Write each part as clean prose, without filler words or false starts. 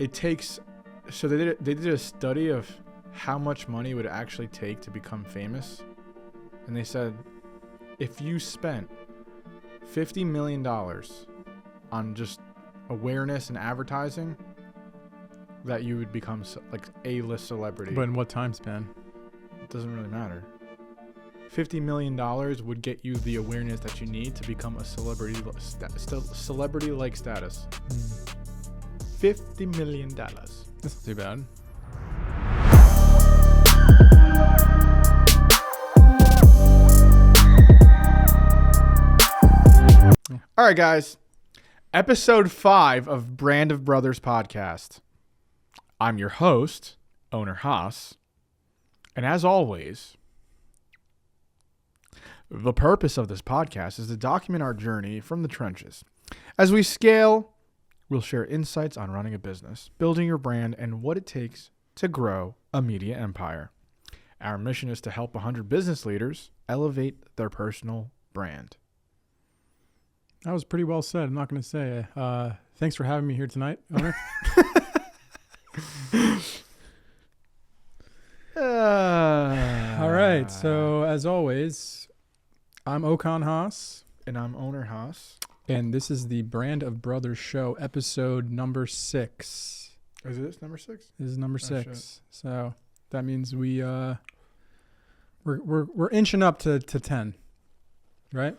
it takes. So they did a study of how much money would it actually take to become famous, and they said if you spent $50 million on just awareness and advertising, that you would become like A-list celebrity. But in what time span? It doesn't really matter. $50 million would get you the awareness that you need to become a celebrity-like status. $50 million. That's not too bad. All right, guys. Episode 5 of Brand of Brothers podcast. I'm your host, Owner Haas. And as always, the purpose of this podcast is to document our journey from the trenches. As we scale, we'll share insights on running a business, building your brand, and what it takes to grow a media empire. Our mission is to help 100 business leaders elevate their personal brand. That was pretty well said. I'm not going to say. Thanks for having me here tonight, Owner. All right. So as always, I'm Okan Haas. And I'm Owner Haas. And this is the Brand of Brothers show, episode number 6. Is this number 6? This is number 6. Shit. So that means we're inching up to 10, right?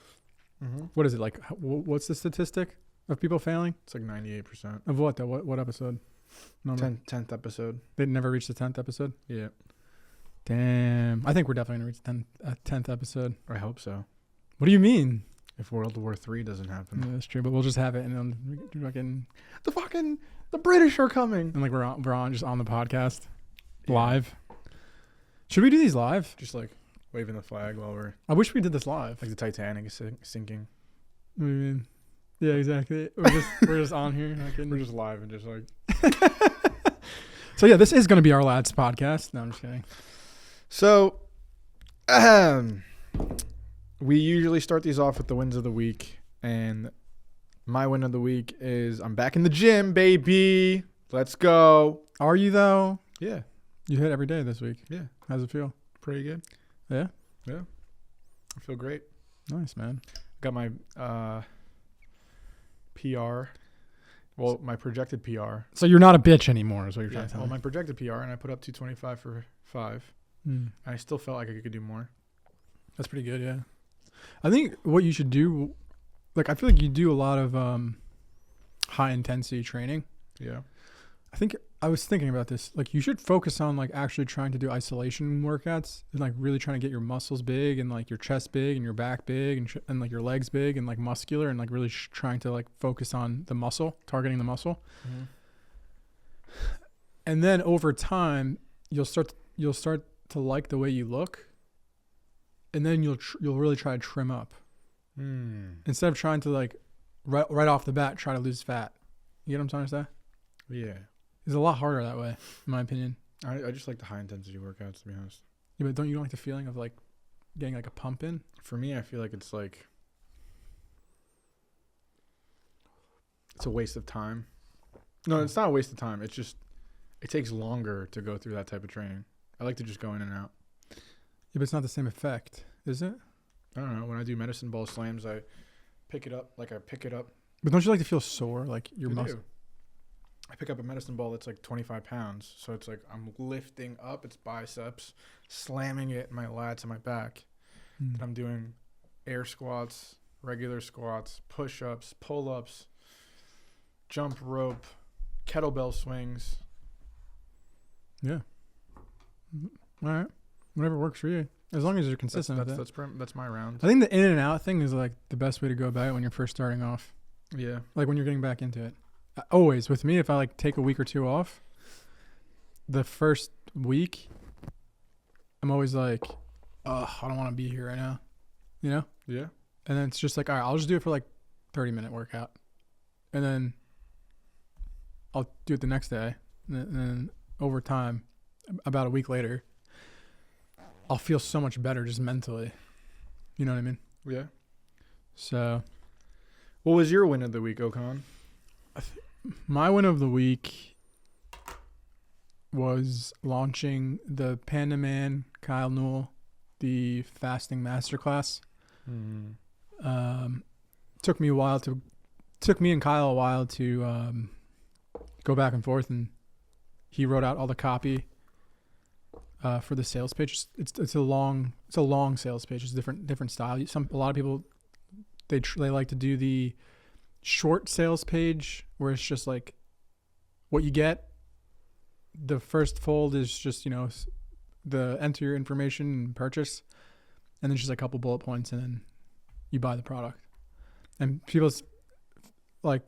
Mm-hmm. What is it like? What's the statistic of people failing? It's like 98%. Of what though? What episode? Number? 10th episode. They never reached the 10th episode? Yeah. Damn. I think we're definitely going to reach the 10th episode. I hope so. What do you mean? If World War III doesn't happen. Yeah, that's true, but we'll just have it and then the British are coming. And like we're on just on the podcast live. Should we do these live? Just like waving the flag while we're I wish we did this live. like the Titanic is sinking. I mean, yeah, exactly. We're just on here. We're just live and just like. So yeah, this is going to be our last podcast. No, I'm just kidding. So, we usually start these off with the wins of the week, and my win of the week is I'm back in the gym, baby. Let's go. Are you though? Yeah. You hit every day this week. Yeah. How's it feel? Pretty good. Yeah. Yeah. I feel great. Nice, man. Got my PR. Well, my projected PR. So you're not a bitch anymore, is what you're trying to tell Well, me. my projected PR, and I put up 225 for 5. I still felt like I could do more. That's pretty good, yeah. I think what you should do, like I feel like you do a lot of high intensity training. Yeah. I think I was thinking about this. Like you should focus on like actually trying to do isolation workouts and like really trying to get your muscles big and like your chest big and your back big and like your legs big and like muscular and like really trying to like focus on the muscle, targeting the muscle. Mm-hmm. And then over time, you'll start to like the way you look. And then you'll really try to trim up instead of trying to like right off the bat try to lose fat. You get what I'm trying to say? Yeah. It's a lot harder that way, in my opinion. I just like the high intensity workouts, to be honest. Yeah, but don't you like the feeling of like getting like a pump in? For me, I feel like it's a waste of time. No, it's not a waste of time. It's just it takes longer to go through that type of training. I like to just go in and out. Yeah, but it's not the same effect, is it? I don't know. When I do medicine ball slams, I pick it up. But don't you like to feel sore, like your muscle? I pick up a medicine ball that's like 25 pounds. So it's like I'm lifting up its biceps, slamming it in my lats and my back. And I'm doing air squats, regular squats, push-ups, pull-ups, jump rope, kettlebell swings. Yeah. All right. Whatever works for you. As long as you're consistent with it. That's my round. I think the in and out thing is like the best way to go about it when you're first starting off. Yeah. Like when you're getting back into it. Always with me, if I like take a week or two off, the first week, I'm always like, I don't want to be here right now. You know? Yeah. And then it's just like, all right, I'll just do it for like 30-minute workout. And then I'll do it the next day. And then over time, about a week later, I'll feel so much better just mentally. You know what I mean? Yeah. So. What was your win of the week, Okan? My win of the week was launching the Panda Man, Kyle Newell, the fasting masterclass. Took me and Kyle a while to go back and forth, and he wrote out all the copy for the sales page. It's a long sales page. It's a different style. A lot of people they like to do the short sales page where it's just like what you get. The first fold is just, the enter your information and purchase, and then just a couple bullet points, and then you buy the product. And people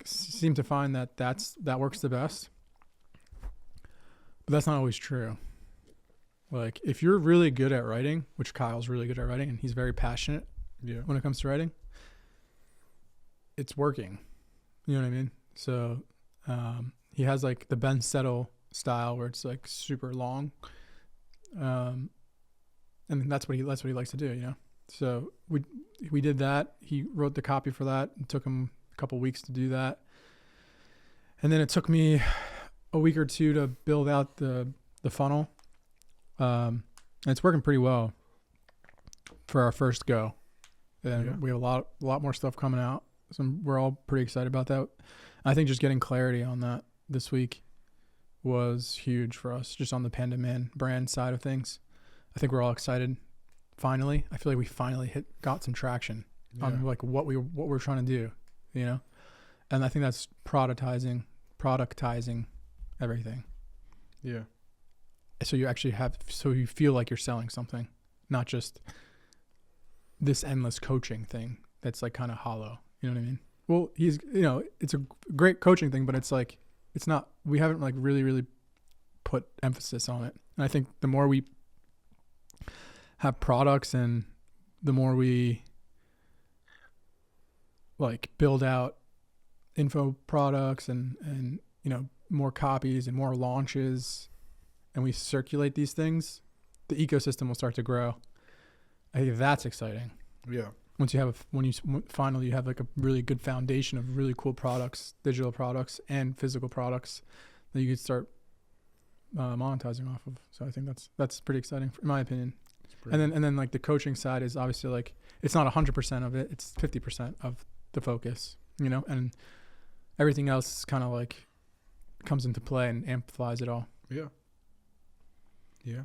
seem to find that works the best, but that's not always true. Like if you're really good at writing, which Kyle's really good at writing, and he's very passionate when it comes to writing, it's working. You know what I mean? So he has like the Ben Settle style where it's like super long, and that's what he likes to do. So we did that. He wrote the copy for that. It took him a couple weeks to do that, and then it took me a week or two to build out the funnel. And it's working pretty well for our first go, and we have a lot more stuff coming out. So we're all pretty excited about that. I think just getting clarity on that this week was huge for us, just on the Panda Man brand side of things. I think we're all excited. Finally, I feel like we finally got some traction on like what we're trying to do, and I think that's productizing everything. Yeah. So you feel like you're selling something, not just this endless coaching thing that's like kind of hollow. You know what I mean? Well, it's a great coaching thing, but it's like, it's not, we haven't like really, really put emphasis on it. And I think the more we have products and the more we like build out info products and more copies and more launches, and we circulate these things, the ecosystem will start to grow. I think that's exciting. Yeah. When you finally have like a really good foundation of really cool products, digital products and physical products that you could start monetizing off of. So I think that's pretty exciting in my opinion. And then like the coaching side is obviously like, it's not 100% of it. It's 50% of the focus, and everything else kind of like comes into play and amplifies it all. Yeah. Yeah.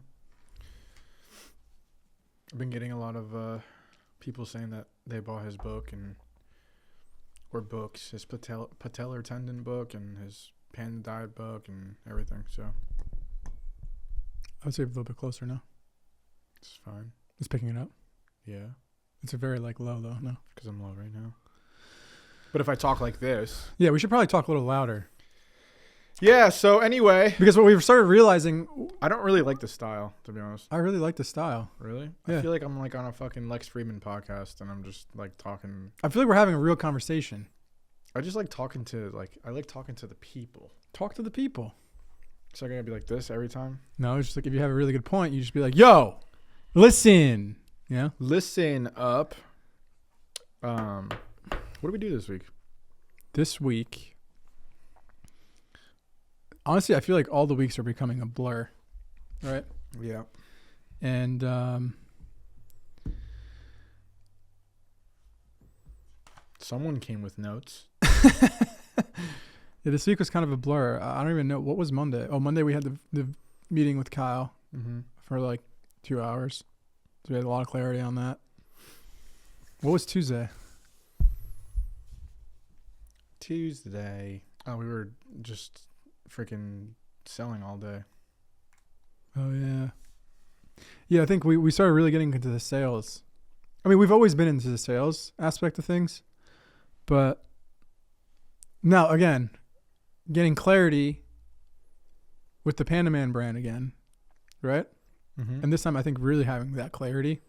I've been getting a lot of people saying that they bought his book or books, his patellar tendon book and his panda diet book and everything. So I would say a little bit closer now. It's fine. It's picking it up. Yeah. It's a very like low though. No. Because I'm low right now. But if I talk like this. Yeah, we should probably talk a little louder. Yeah, so anyway. Because what we've started realizing. I don't really like the style, to be honest. I really like the style. Really? Yeah. I feel like I'm like on a fucking Lex Friedman podcast and I'm just like talking. I feel like we're having a real conversation. I just like talking to the people. Talk to the people. So I'm going to be like this every time? No, it's just like if you have a really good point, you just be like, yo, listen. Yeah. Listen up. What do we do this week? This week. Honestly, I feel like all the weeks are becoming a blur, right? Yeah. And someone came with notes. Yeah, this week was kind of a blur. I don't even know. What was Monday? Oh, Monday we had the meeting with Kyle for like 2 hours. So we had a lot of clarity on that. What was Tuesday? Oh, we were just freaking selling all day. Oh, yeah. Yeah, I think we started really getting into the sales. I mean, we've always been into the sales aspect of things. But now, again, getting clarity with the Panda Man brand again, right? Mm-hmm. And this time, I think really having that clarity.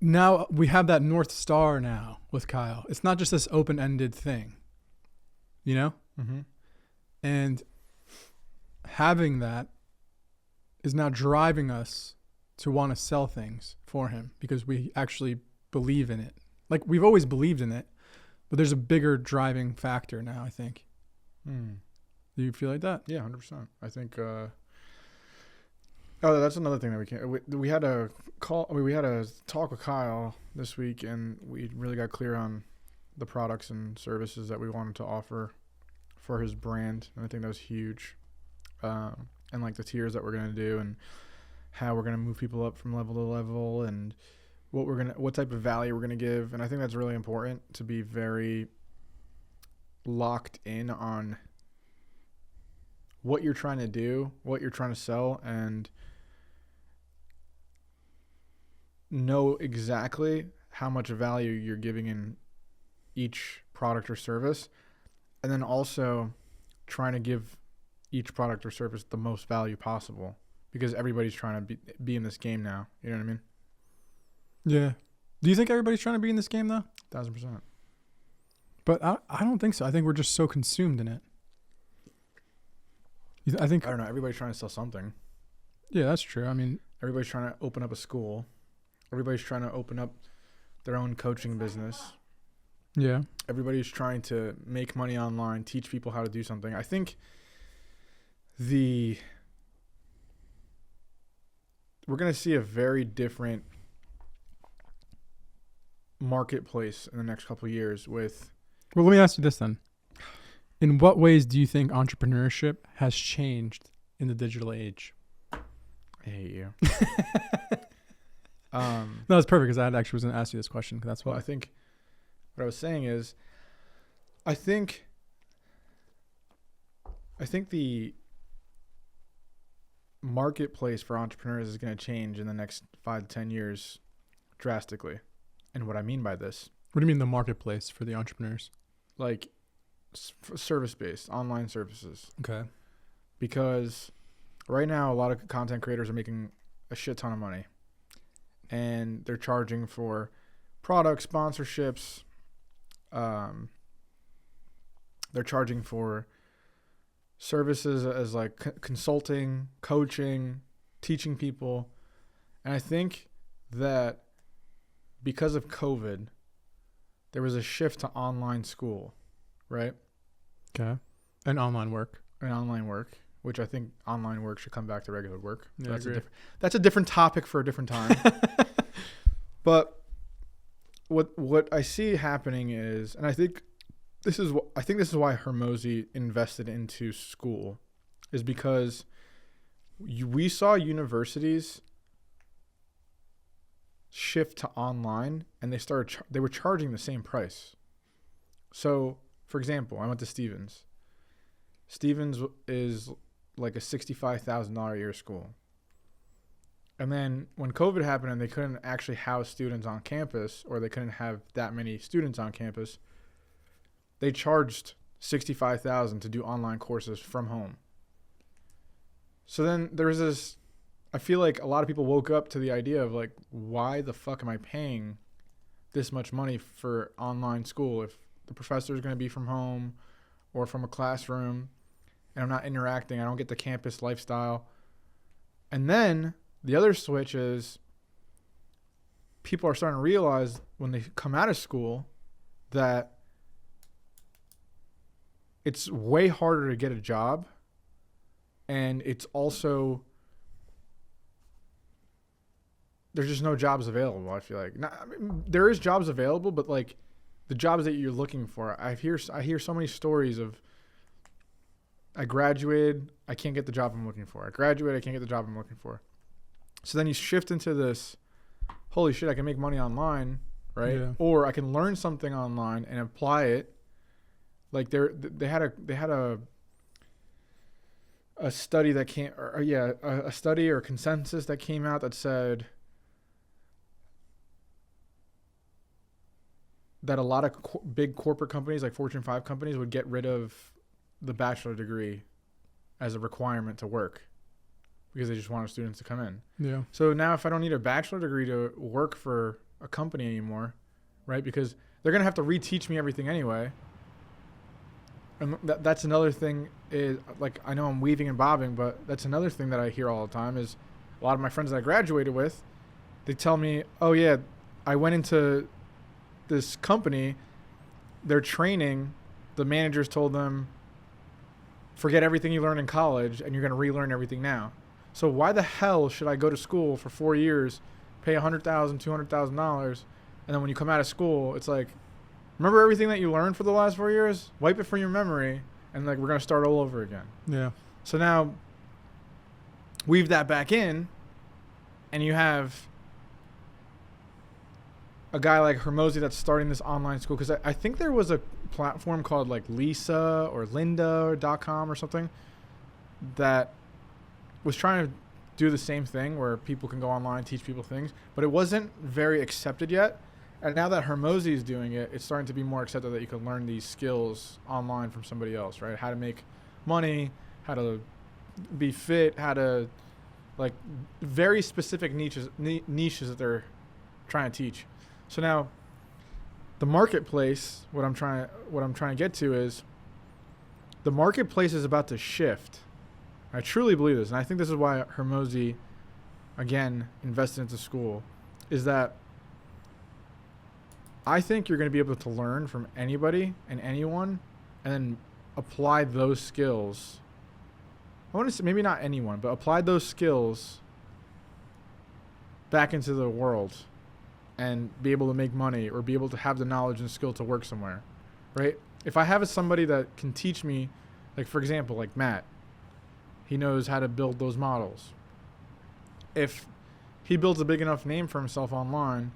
Now we have that North Star now with Kyle. It's not just this open-ended thing, Mm-hmm. And having that is now driving us to want to sell things for him because we actually believe in it. Like we've always believed in it, but there's a bigger driving factor now, I think. Do you feel like that? Yeah, 100%. I think. Oh, that's another thing that we can't. We had a call. We had a talk with Kyle this week, and we really got clear on the products and services that we wanted to offer for his brand, and I think that was huge. And like the tiers that we're gonna do, and how we're gonna move people up from level to level, and what type of value we're gonna give, and I think that's really important to be very locked in on what you're trying to do, what you're trying to sell, and know exactly how much value you're giving in each product or service, and then also trying to give each product or service the most value possible, because everybody's trying to be in this game now. You know what I mean? Yeah. Do you think everybody's trying to be in this game though? 1000%. But I don't think so. I think we're just so consumed in it. I don't know. Everybody's trying to sell something. Yeah, that's true. I mean, everybody's trying to open up a school. Everybody's trying to open up their own coaching business. Yeah. Everybody's trying to make money online, teach people how to do something. I think we're going to see a very different marketplace in the next couple of years with. Well, let me ask you this then. In what ways do you think entrepreneurship has changed in the digital age? I hate you. No, it's perfect because I actually was going to ask you this question. Cause that's why. Well, I think what I was saying is, I think the marketplace for entrepreneurs is going to change in the next 5 to 10 years drastically. And what I mean by this. What do you mean the marketplace for the entrepreneurs? Like service-based, online services. Okay. Because right now a lot of content creators are making a shit ton of money. And they're charging for product sponsorships. They're charging for services as like consulting, coaching, teaching people. And I think that because of COVID, there was a shift to online school, right? Okay. And online work. Which I think online work should come back to regular work. Yeah, That's a different topic for a different time. But what I see happening is, and I think this is why Hermosi invested into school, is because we saw universities shift to online, and they were charging the same price. So, for example, I went to Stevens. Stevens is like a $65,000 a year school. And then when COVID happened and they couldn't actually house students on campus, or they couldn't have that many students on campus, they charged $65,000 to do online courses from home. So then there was this, I feel like a lot of people woke up to the idea of like, why the fuck am I paying this much money for online school if the professor is going to be from home or from a classroom and I'm not interacting, I don't get the campus lifestyle. And then the other switch is people are starting to realize when they come out of school that it's way harder to get a job, and it's also, there's just no jobs available. I feel like there is jobs available, but like the jobs that you're looking for, I hear so many stories of, I graduated, I can't get the job I'm looking for. I graduated, I can't get the job I'm looking for. So then you shift into this, holy shit, I can make money online, right? Yeah. Or I can learn something online and apply it. Like they had a study that came, a study or consensus that came out that said that a lot of big corporate companies, like Fortune 5 companies, would get rid of the bachelor degree as a requirement to work because they just wanted students to come in. Yeah. So now if I don't need a bachelor degree to work for a company anymore, right? Because they're going to have to reteach me everything anyway. And that's another thing is, like, I know I'm weaving and bobbing, but that's another thing that I hear all the time is a lot of my friends that I graduated with, they tell me, oh yeah, I went into this company, their training, the managers told them, forget everything you learned in college and you're going to relearn everything now. So why the hell should I go to school for 4 years, pay $100,000, $200,000, and then when you come out of school, it's like, remember everything that you learned for the last 4 years? Wipe it from your memory, and like we're going to start all over again. Yeah. So now weave that back in, and you have a guy like Hermosi that's starting this online school, because I think there was a platform called like Lisa or Lynda.com or something that was trying to do the same thing where people can go online, teach people things, but it wasn't very accepted yet. And now that Hermosi is doing it, it's starting to be more accepted that you can learn these skills online from somebody else, right? How to make money, how to be fit, how to like very specific niches that they're trying to teach. So now the marketplace, what I'm trying to get to is the marketplace is about to shift. I truly believe this, and I think this is why Hermosi, again, invested into school, is that I think you're going to be able to learn from anybody and anyone and then apply those skills. I want to say maybe not anyone, but apply those skills back into the world and be able to make money or be able to have the knowledge and skill to work somewhere, right? If I have somebody that can teach me, like for example, like Matt, he knows how to build those models. If he builds a big enough name for himself online,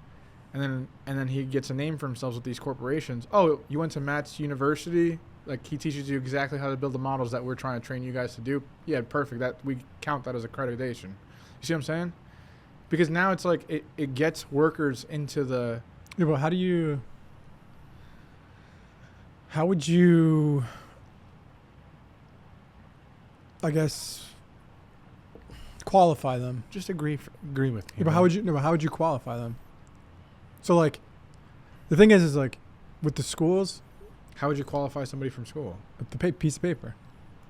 and then he gets a name for himself with these corporations. Oh, you went to Matt's university? Like he teaches you exactly how to build the models that we're trying to train you guys to do? Yeah, perfect. That we count that as accreditation. You see what I'm saying? Because now it's like it gets workers into the... Yeah, but how would you, I guess, qualify them? Just agree with me. Yeah, but how would you qualify them? So like, the thing is like, with the schools... How would you qualify somebody from school? The piece of paper.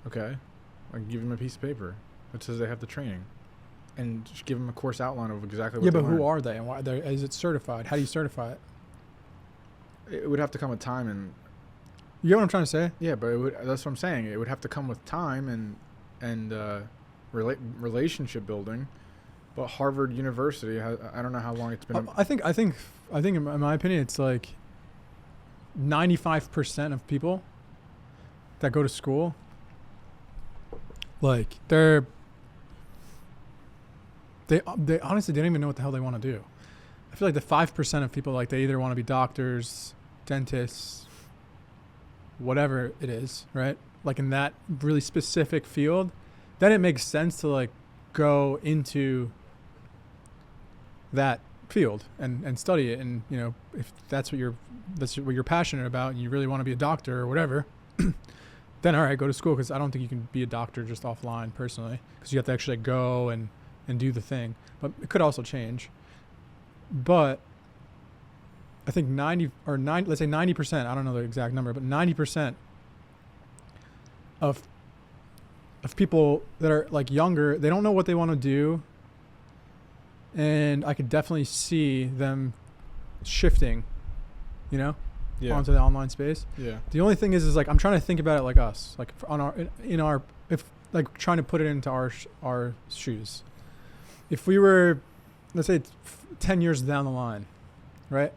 Okay. I give them a piece of paper that says they have the training. And just give them a course outline of exactly what Yeah, they but learned. who are they? And why is it certified? How do you certify it? It would have to come with time and... You get what I'm trying to say? Yeah, but that's what I'm saying. It would have to come with time and relationship building. But Harvard University, I don't know how long it's been. I think in my opinion, it's like 95% of people that go to school, like they honestly they don't even know what the hell they want to do. I feel like the 5% of people, like they either want to be doctors, dentists, whatever it is, right? Like in that really specific field, then it makes sense to like go into that field and study it. And, you know, if that's what you're passionate about and you really want to be a doctor or whatever, then all right, go to school. Cause I don't think you can be a doctor just offline personally, cause you have to actually go and do the thing, but it could also change. But I think let's say 90%, I don't know the exact number, but 90% of people that are like younger, they don't know what they want to do. And I could definitely see them shifting, you know, onto the online space. Yeah. The only thing is like, I'm trying to think about it like us, like if like trying to put it into our shoes. If we were, let's say 10 years down the line, right?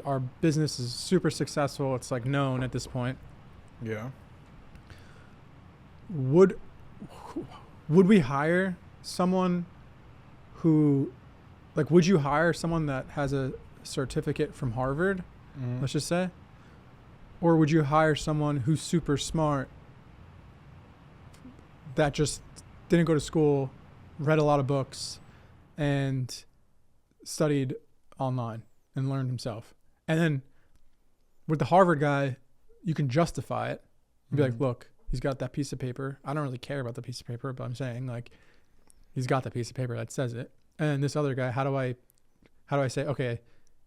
Our business is super successful. It's like known at this point. Yeah. Would we hire someone who, like, would you hire someone that has a certificate from Harvard, let's just say? Or would you hire someone who's super smart that just didn't go to school, read a lot of books, and studied online and learned himself? And then with the Harvard guy, you can justify it and be like, look, he's got that piece of paper. I don't really care about the piece of paper, but I'm saying like he's got that piece of paper that says it. And this other guy, how do I say, okay,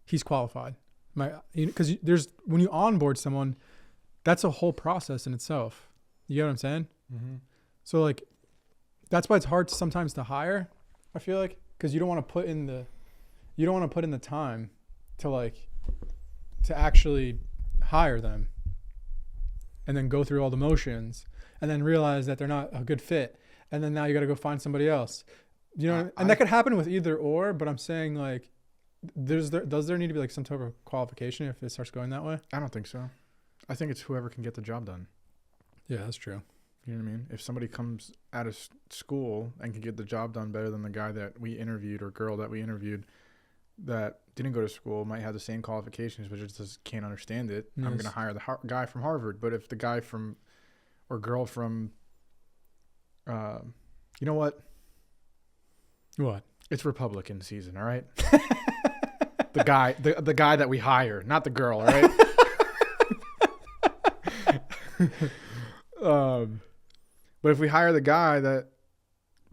he's qualified? Because there's, when you onboard someone, that's a whole process in itself. You get what I'm saying? Mm-hmm. So like, that's why it's hard sometimes to hire, I feel like, because you don't want to put in the time to actually hire them and then go through all the motions and then realize that they're not a good fit, and then now you got to go find somebody else. You know, and I- that could happen with either or. But I'm saying like, does there need to be like some type of qualification if it starts going that way? I don't think so. I think it's whoever can get the job done. Yeah, that's true. You know what I mean? If somebody comes out of school and can get the job done better than the guy that we interviewed or girl that we interviewed that didn't go to school, might have the same qualifications but just can't understand it, I'm going to hire the guy from Harvard. But if the guy from or girl from, you know what? What? It's Republican season, all right? the guy that we hire, not the girl, all right? But if we hire the guy that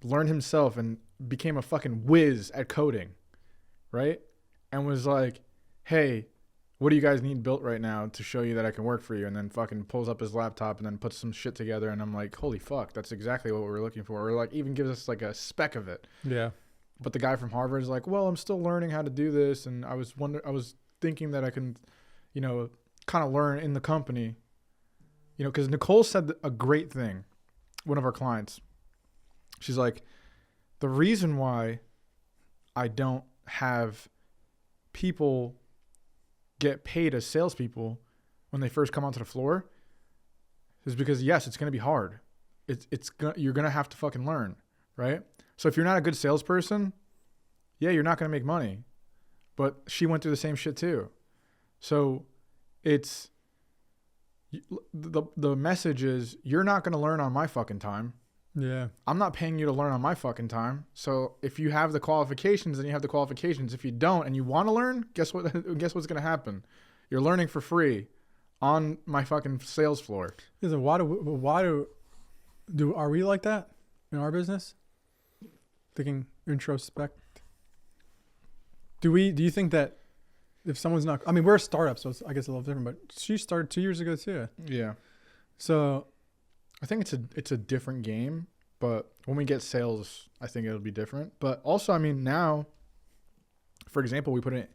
learned himself and became a fucking whiz at coding, right? And was like, hey, what do you guys need built right now to show you that I can work for you? And then fucking pulls up his laptop and then puts some shit together. And I'm like, holy fuck, that's exactly what we're looking for. Or like even gives us like a speck of it. Yeah. But the guy from Harvard is like, well, I'm still learning how to do this. And I was thinking that I can, you know, kind of learn in the company, you know, because Nicole said a great thing. One of our clients, she's like, the reason why I don't have people get paid as salespeople when they first come onto the floor is because, yes, it's going to be hard. You're going to have to fucking learn, right? So if you're not a good salesperson, yeah, you're not going to make money. But she went through the same shit too. So it's the message is you're not going to learn on my fucking time. Yeah. I'm not paying you to learn on my fucking time. So if you have the qualifications, then you have the qualifications. If you don't and you want to learn, guess what? Guess what's going to happen? You're learning for free on my fucking sales floor. Listen, are we like that in our business? Thinking introspect. Do you think that if someone's not, I mean, we're a startup, so it's, I guess, a little different, but she started 2 years ago too. Yeah. So I think it's a different game, but when we get sales, I think it'll be different. But also, I mean, now, for example, we put an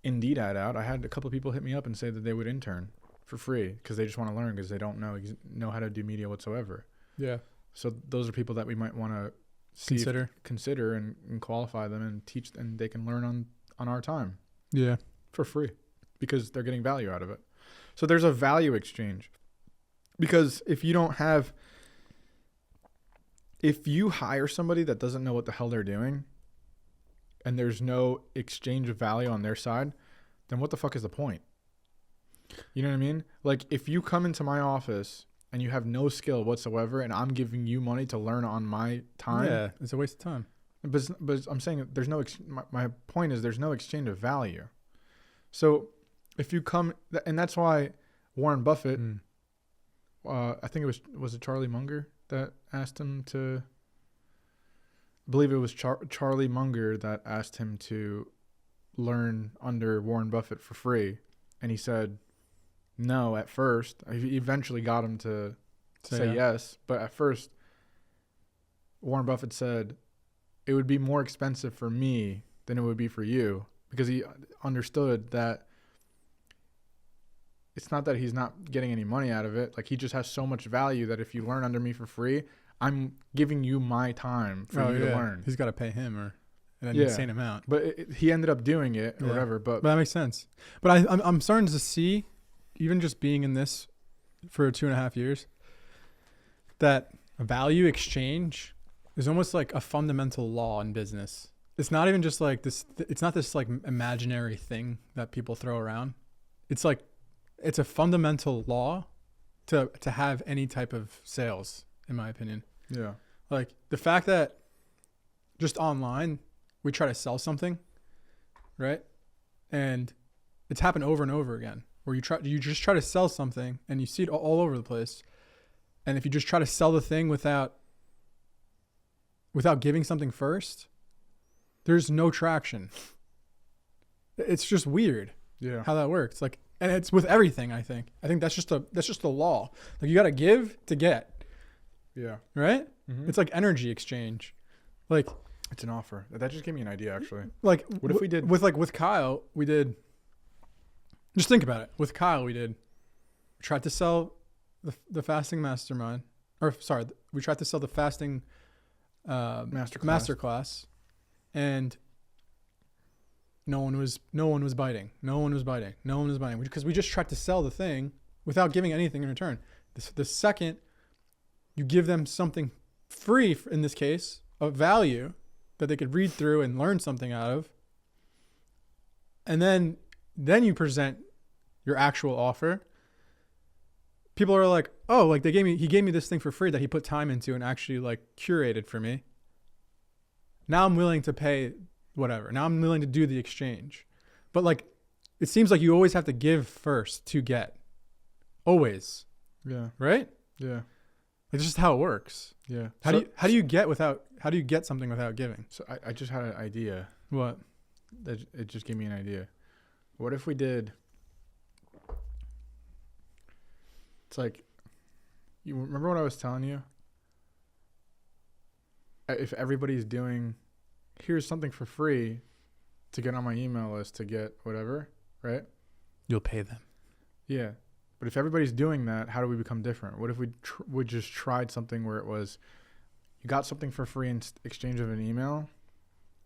Indeed ad out. I had a couple of people hit me up and say that they would intern for free because they just want to learn because they don't know how to do media whatsoever. yeah, So those are people that we might want to consider and qualify them and teach, and they can learn on our time. Yeah. For free because they're getting value out of it. So there's a value exchange. Because if you hire somebody that doesn't know what the hell they're doing and there's no exchange of value on their side, then what the fuck is the point? You know what I mean? Like if you come into my office and you have no skill whatsoever and I'm giving you money to learn on my time. Yeah, it's a waste of time. But I'm saying there's no, my point is there's no exchange of value. So if you come, and that's why Warren Buffett, I think was it Charlie Munger that asked him to, I believe it was Charlie Munger that asked him to learn under Warren Buffett for free. And he said no at first. He eventually got him to say yes. But at first, Warren Buffett said, it would be more expensive for me than it would be for you, because he understood that it's not that he's not getting any money out of it. Like he just has so much value that if you learn under me for free, I'm giving you my time for you to learn. He's got to pay him or an insane amount. But he ended up doing it or whatever. But that makes sense. But I'm starting to see, even just being in this for 2.5 years, that a value exchange is almost like a fundamental law in business. It's not even just like this. It's not this like imaginary thing that people throw around. It's like, it's a fundamental law to have any type of sales, in my opinion. Yeah. Like the fact that just online, we try to sell something, right? And it's happened over and over again, where you just try to sell something and you see it all over the place. And if you just try to sell the thing without giving something first, there's no traction. It's just weird. Yeah. How that works. Like, and it's with everything, I think. I think that's just a law. Like you got to give to get. Yeah. Right? Mm-hmm. It's like energy exchange. Like it's an offer. That just gave me an idea, actually. Like what if we did with Kyle, we did, just think about it. With Kyle, we tried to sell the fasting mastermind, we tried to sell the fasting masterclass, and no one was biting. Because we just tried to sell the thing without giving anything in return. The second you give them something free, in this case, of value that they could read through and learn something out of, and then you present your actual offer, people are like, oh, like he gave me this thing for free that he put time into and actually like curated for me. Now I'm willing to pay whatever. Now I'm willing to do the exchange. But like, it seems like you always have to give first to get. Always. Yeah. Right? Yeah. It's just how it works. Yeah. How do you get something without giving? So I just had an idea. What? It just gave me an idea. What if we did? It's like, you remember what I was telling you? If everybody's doing, here's something for free to get on my email list to get whatever, right? You'll pay them. Yeah. But if everybody's doing that, how do we become different? What if we just tried something where it was, you got something for free in exchange of an email?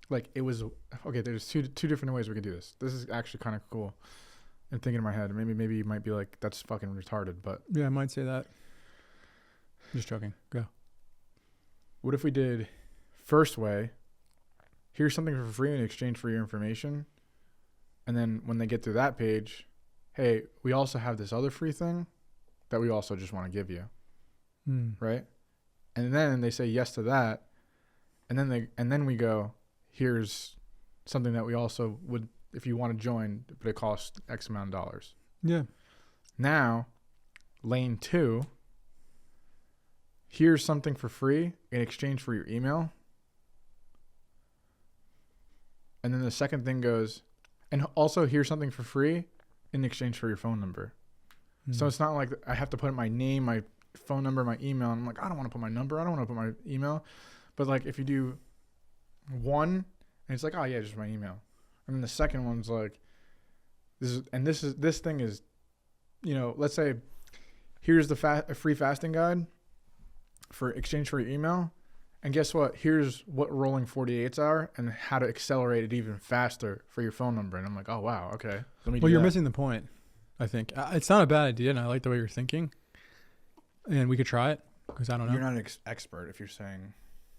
Like it was, okay, there's two different ways we could do this. This is actually kind of cool. I'm thinking in my head, maybe you might be like, that's fucking retarded, but. Yeah, I might say that. Just joking. Go. What if we did first way, here's something for free in exchange for your information. And then when they get to that page, hey, we also have this other free thing that we also just want to give you. Right? And then they say yes to that. And then we go, here's something that we also would, if you want to join, but it costs X amount of dollars. Yeah. Now, lane 2, here's something for free in exchange for your email. And then the second thing goes, and also here's something for free in exchange for your phone number. So it's not like I have to put in my name, my phone number, my email. And I'm like, I don't want to put my number. I don't want to put my email. But like if you do one, and it's like, oh yeah, just my email. And then the second one's like, this thing is, let's say, here's the free fasting guide for exchange for your email. And guess what? Here's what rolling 48s are and how to accelerate it even faster for your phone number. And I'm like, oh, wow. Okay. Well, you're missing the point, I think. It's not a bad idea, and I like the way you're thinking. And we could try it, because I don't know. You're not an expert if you're saying.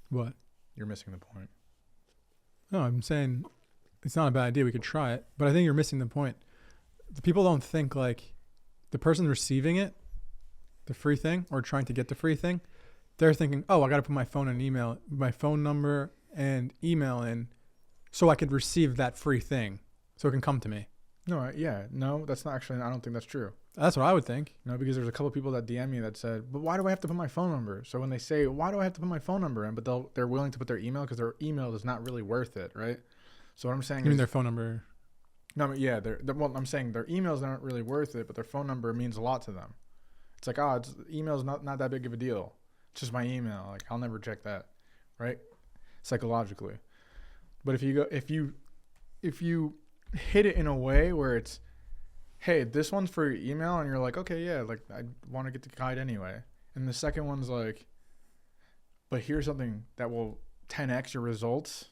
What? You're missing the point. No, I'm saying it's not a bad idea. We could try it. But I think you're missing the point. The people don't think like the person receiving it, the free thing, or trying to get the free thing, they're thinking, oh, I got to put my phone and email, my phone number and email in so I could receive that free thing so it can come to me. No, that's not actually, I don't think that's true. That's what I would think. No, because there's a couple of people that DM me that said, but why do I have to put my phone number? So when they say, why do I have to put my phone number in? But they're willing to put their email because their email is not really worth it, right? So what I'm saying You mean their phone number? No, yeah, well, I'm saying their emails aren't really worth it, but their phone number means a lot to them. It's like, email's not that big of a deal. It's just my email. Like I'll never check that, right? Psychologically. But if you hit it in a way where it's, hey, this one's for your email, and you're like, okay, yeah, like I want to get the guide anyway. And the second one's like, but here's something that will 10x your results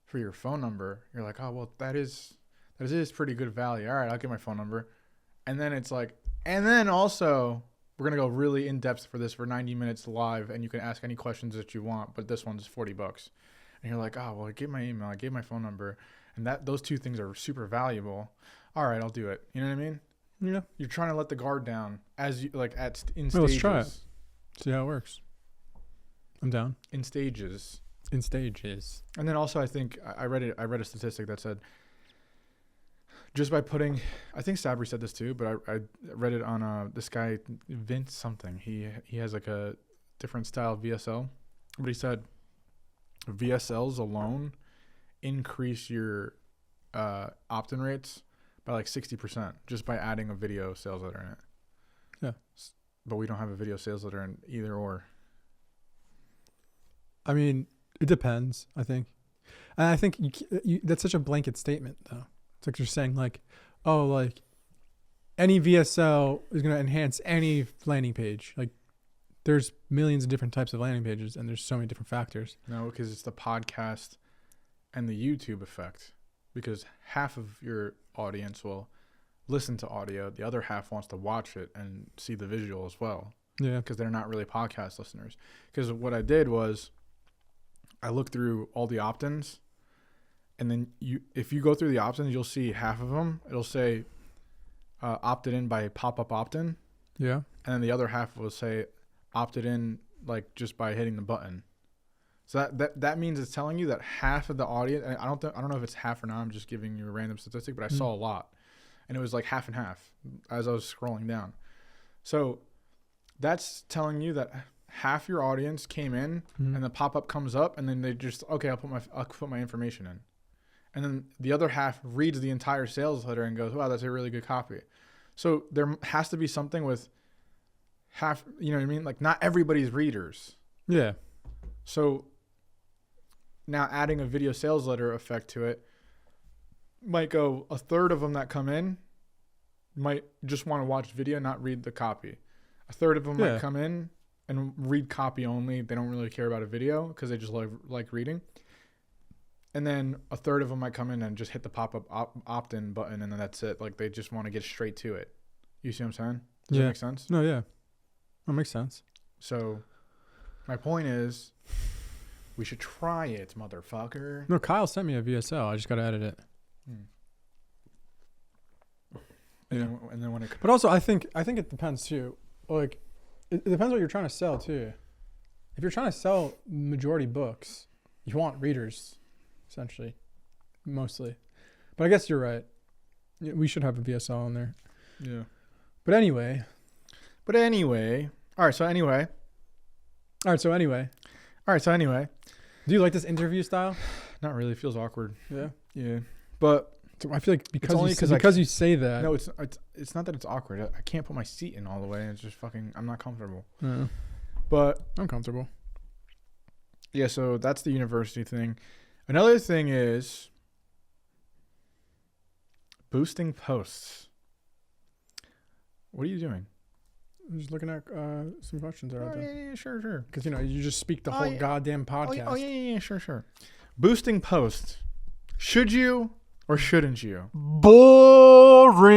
for your phone number. You're like, oh, well, that is pretty good value. All right, I'll get my phone number. And then it's like, and then also we're going to go really in depth for this for 90 minutes live, and you can ask any questions that you want, but this one's $40. And you're like, oh, well, I gave my email, I gave my phone number, and those two things are super valuable. All right, I'll do it. You know what I mean? Yeah. You're trying to let the guard down as you like in stages. Well, let's try it. See how it works. I'm down. In stages. In stages. And then also, I think I read a statistic that said, just by putting, I think Sabri said this too, but I read it on this guy Vince something. He has like a different style of VSL, but he said VSLs alone increase your opt-in rates by like 60% just by adding a video sales letter in it. Yeah. But we don't have a video sales letter in either or. I mean, it depends, I think. And I think that's such a blanket statement, though. It's like you're saying, like, oh, like, any VSL is going to enhance any landing page. Like, there's millions of different types of landing pages, and there's so many different factors. No, because it's the podcast and the YouTube effect. Because half of your audience will listen to audio, the other half wants to watch it and see the visual as well. Yeah. Because they're not really podcast listeners. Because what I did was I looked through all the opt-ins, and then if you go through the opt-ins, you'll see half of them. It'll say opted in by pop-up opt-in. Yeah. And then the other half will say opted in like just by hitting the button. So that means it's telling you that half of the audience, I don't know if it's half or not, I'm just giving you a random statistic, but I saw a lot. And it was like half and half as I was scrolling down. So that's telling you that half your audience came in and the pop-up comes up and then they just, okay, I'll put my information in. And then the other half reads the entire sales letter and goes, wow, that's a really good copy. So there has to be something with half, you know what I mean? Like not everybody's readers. Yeah. So now adding a video sales letter effect to it might go a third of them that come in might just want to watch video, not read the copy. A third of them might come in and read copy only. They don't really care about a video because they just like reading. And then a third of them might come in and just hit the pop-up opt-in button, and then that's it. Like they just want to get straight to it. You see what I'm saying? Does that make sense? No, yeah. That makes sense. So my point is we should try it, motherfucker. No, Kyle sent me a VSL. I just got to edit it. And then when it... But also, I think it depends too. Like, it depends what you're trying to sell too. If you're trying to sell majority books, you want readers, essentially, mostly. But I guess you're right. We should have a VSL on there. Yeah. But anyway. All right. So anyway. Do you like this interview style? Not really. It feels awkward. Yeah. Yeah. But I feel like because you say that. No, it's not that it's awkward. I can't put my seat in all the way. It's just fucking. I'm not comfortable. No. But I'm comfortable. Yeah. So that's the university thing. Another thing is boosting posts. What are you doing? I'm just looking at some questions. Yeah, sure. Because you just speak the whole goddamn podcast. Oh yeah, sure. Boosting posts. Should you or shouldn't you? Boring.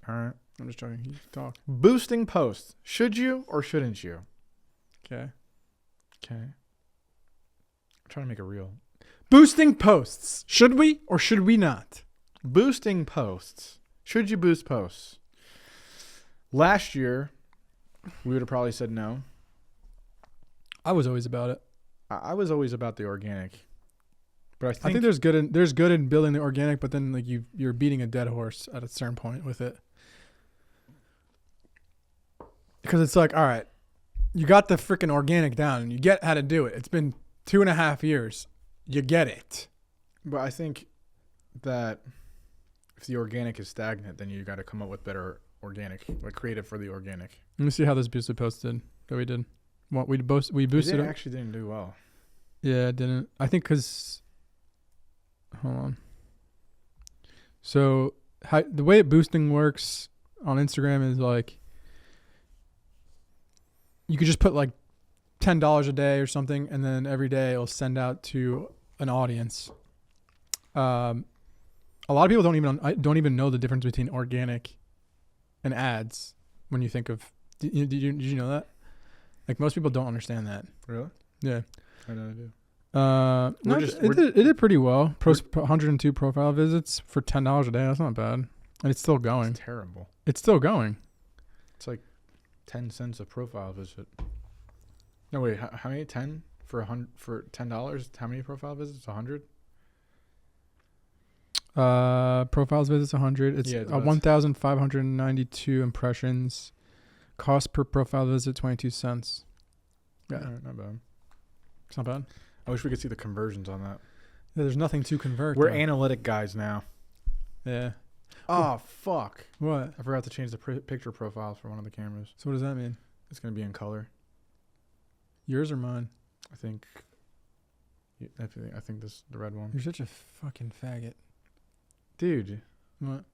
All right. I'm just joking. You talk. Boosting posts. Should you or shouldn't you? Okay. I'm trying to make it real. Boosting posts. Should we or should we not? Boosting posts. Should you boost posts? Last year, we would have probably said no. I was always about it. I was always about the organic. But I think there's good in building the organic, but then like you're beating a dead horse at a certain point with it. Because it's like, all right, you got the freaking organic down and you get how to do it. It's been 2.5 years. You get it. But I think that if the organic is stagnant, then you got to come up with better organic, like creative for the organic. Let me see how this boosted post did that we did. What we boosted it. It actually didn't do well. Yeah, it didn't. I think because hold on. So the way boosting works on Instagram is like you could just put like $10 a day or something, and then every day it'll send out to an audience. A lot of people don't even know the difference between organic and ads when you think of. Did you know that? Like most people don't understand that. Really? Yeah. I know I do. It did pretty well. 102 profile visits for $10 a day. That's not bad, and it's still going. It's terrible. It's still going. It's like 10 cents a profile visit. No wait, how many? 10 for $10? How many profile visits? 100. Profiles visits 100. It's 1,592 impressions. Cost per profile visit 22 cents. Yeah, all right, not bad. It's not bad. I wish we could see the conversions on that. Yeah, there's nothing to convert. We're analytic guys now. Yeah. Oh fuck! What? I forgot to change the picture profiles for one of the cameras. So what does that mean? It's gonna be in color. Yours or mine? I think this the red one. You're such a fucking faggot. Dude. What?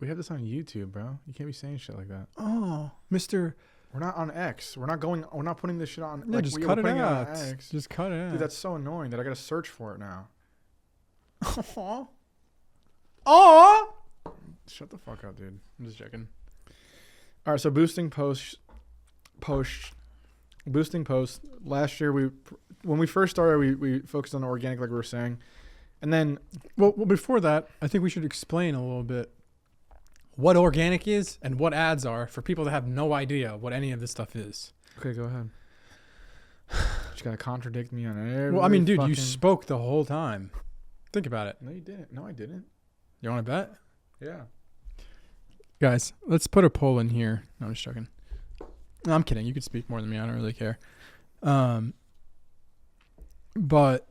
We have this on YouTube, bro. You can't be saying shit like that. Oh, Mr. We're not on X. We're not putting this shit on. Yeah, like, just we're cut it putting out. on X. Just cut it out. Dude, that's so annoying that I gotta search for it now. Oh. Shut the fuck up, dude. I'm just checking. All right, so boosting posts. Last year, when we first started, we focused on organic, like we were saying, and then Well, before that, I think we should explain a little bit what organic is and what ads are for people that have no idea what any of this stuff is. okay, go ahead. You gotta contradict me on every. Well, I mean, dude, you spoke the whole time. Think about it. No, you didn't. No, I didn't. You want to bet? Yeah. Guys, let's put a poll in here. No, I'm just joking. No, I'm kidding. You could speak more than me. I don't really care. But,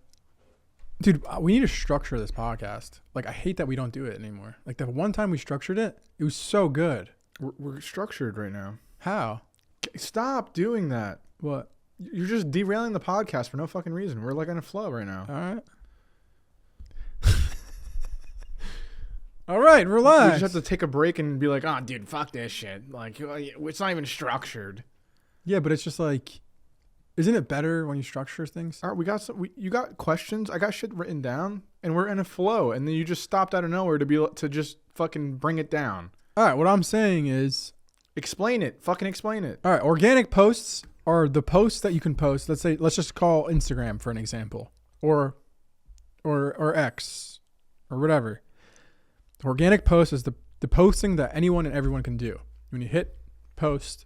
dude, we need to structure this podcast. Like, I hate that we don't do it anymore. Like, the one time we structured it, it was so good. We're structured right now. How? Stop doing that. What? You're just derailing the podcast for no fucking reason. We're like in a flow right now. All right. All right, relax. You just have to take a break and be like, oh, dude, fuck this shit. Like, it's not even structured. Yeah, but it's just like, isn't it better when you structure things? All right, we got you got questions. I got shit written down, and we're in a flow. And then you just stopped out of nowhere to just fucking bring it down. All right, what I'm saying is, explain it. Fucking explain it. all right, organic posts are the posts that you can post. Let's just call Instagram for an example, or X, or whatever. Organic post is the posting that anyone and everyone can do. When you hit post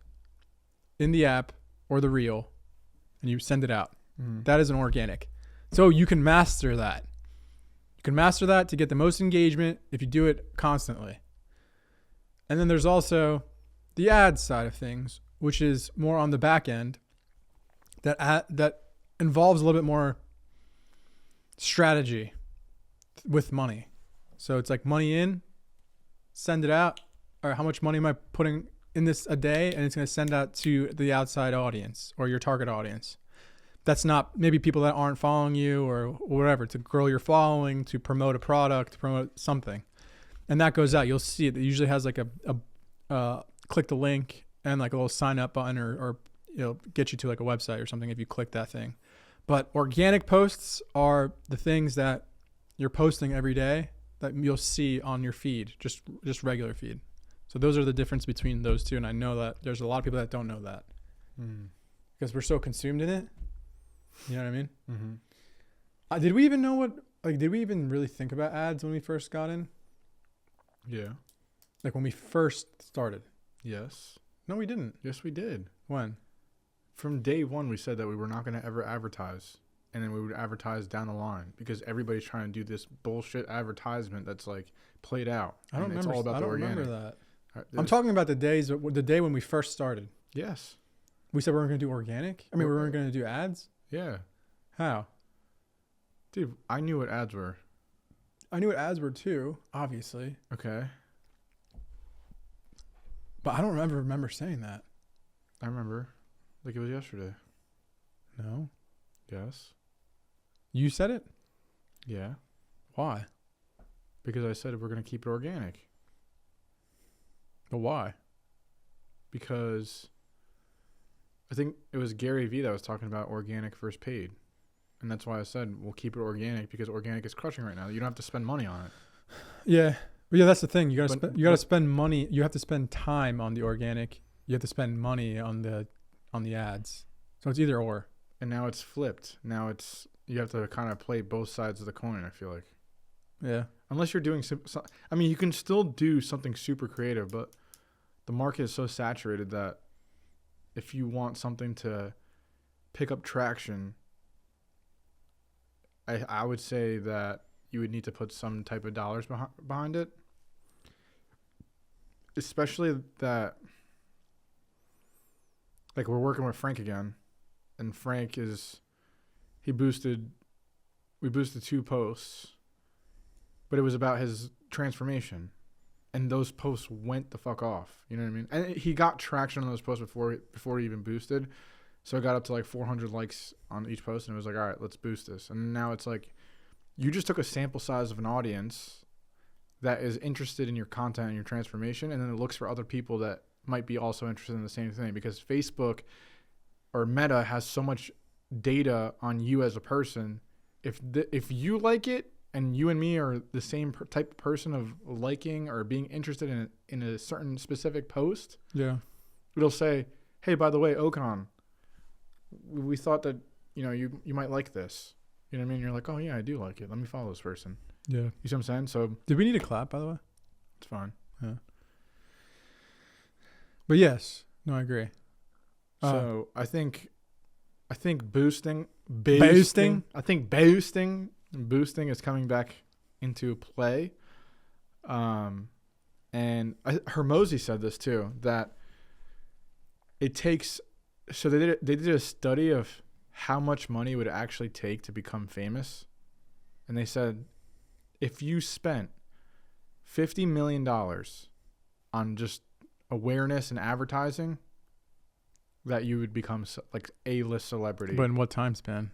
in the app or the reel and you send it out, that is an organic. So you can master that. You can master that to get the most engagement if you do it constantly. And then there's also the ads side of things, which is more on the back end that involves a little bit more strategy with money. So it's like money in, send it out. All right, how much money am I putting in this a day? And it's going to send out to the outside audience or your target audience. That's not maybe people that aren't following you or whatever, to grow your following, to promote a product, to promote something. And that goes out. You'll see it. It usually has like a click the link and like a little sign up button or get you to like a website or something if you click that thing. But organic posts are the things that you're posting every day that you'll see on your feed, just regular feed. So those are the difference between those two. And I know that there's a lot of people that don't know that because we're so consumed in it. You know what I mean? Mm-hmm. Did we even know did we even really think about ads when we first got in? Yeah. Like when we first started? Yes. No, we didn't. Yes, we did. When? From day one, we said that we were not going to ever advertise. And then we would advertise down the line because everybody's trying to do this bullshit advertisement that's like played out. I don't remember. It's all about the organic. Remember that. Right, I'm talking about the day when we first started. Yes. We said we weren't going to do organic. I mean, we weren't going to do ads. Yeah. How? Dude, I knew what ads were. I knew what ads were too, obviously. Okay. But I don't remember saying that. I remember. Like it was yesterday. No. Yes. You said it? Yeah. Why? Because I said we're going to keep it organic. But why? Because I think it was Gary Vee that was talking about organic versus paid. And that's why I said we'll keep it organic because organic is crushing right now. You don't have to spend money on it. Yeah. But yeah, that's the thing. You got to spend money. You have to spend time on the organic. You have to spend money on the ads. So it's either or. And now it's flipped. Now you have to kind of play both sides of the coin, I feel like. Yeah. Unless you're doing I mean, you can still do something super creative, but the market is so saturated that if you want something to pick up traction, I would say that you would need to put some type of dollars behind it. Especially that, like, we're working with Frank again. And Frank we boosted 2 posts, but it was about his transformation. And those posts went the fuck off. You know what I mean? And he got traction on those posts before he even boosted. So it got up to like 400 likes on each post. And it was like, all right, let's boost this. And now it's like, you just took a sample size of an audience that is interested in your content and your transformation, and then it looks for other people that might be also interested in the same thing, because Facebook or Meta has so much data on you as a person. If you like it and you and me are the same type of person of liking or being interested in a certain specific post, Yeah. it'll say, hey, by the way, Okan, we thought that, you might like this. You know what I mean? You're like, oh yeah, I do like it. Let me follow this person. Yeah. You see what I'm saying? So Did we need a clap, by the way? it's fine. Yeah. But yes. No, I agree. So I think boosting is coming back into play. And Hermosi said this too, that it takes, so they did a study of how much money would it actually take to become famous. And they said, if you spent $50 million on just awareness and advertising, that you would become like A-list celebrity. But in what time span?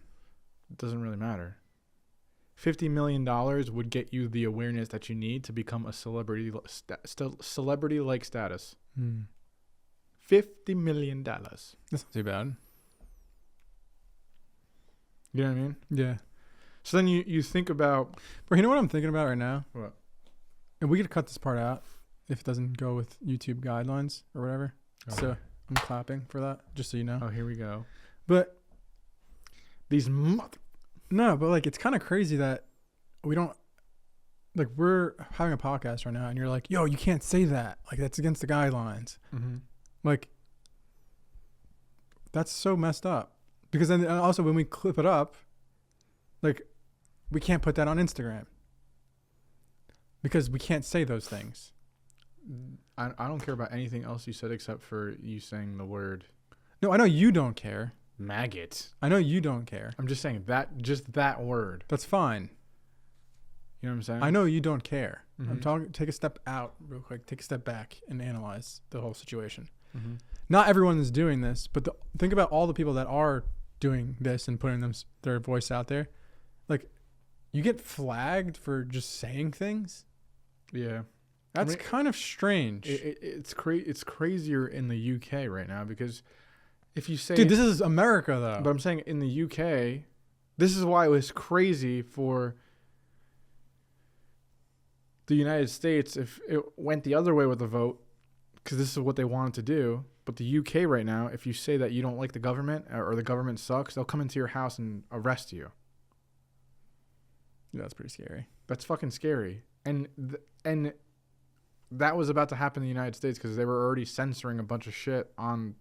It doesn't really matter. $50 million would get you the awareness that you need to become a celebrity-like status. $50 million. That's not too bad. You know what I mean? Yeah. So then you think about... Bro, you know what I'm thinking about right now? What? And we could cut this part out if it doesn't go with YouTube guidelines or whatever. Oh. So I'm clapping for that, just so you know. Oh, here we go. But these no, but like it's kind of crazy that we don't, like, we're having a podcast right now and you're like, yo, you can't say that. Like, that's against the guidelines. Mm-hmm. Like, that's so messed up. Because then also when we clip it up, like, we can't put that on Instagram because we can't say those things. I don't care about anything else you said except for you saying the word. No, I know you don't care. Maggot. I know you don't care. I'm just saying that word. That's fine. You know what I'm saying? I know you don't care. Mm-hmm. I'm talking. Take a step out real quick. Take a step back and analyze the whole situation. Mm-hmm. Not everyone is doing this, but think about all the people that are doing this and putting their voice out there. Like, you get flagged for just saying things. Yeah. That's kind of strange. It's crazier in the UK right now, because if you say... Dude, this is America, though. But I'm saying in the UK, this is why it was crazy for the United States if it went the other way with the vote, because this is what they wanted to do. But the UK right now, if you say that you don't like the government or the government sucks, they'll come into your house and arrest you. Yeah, that's pretty scary. That's fucking scary. And that was about to happen in the United States because they were already censoring a bunch of shit on...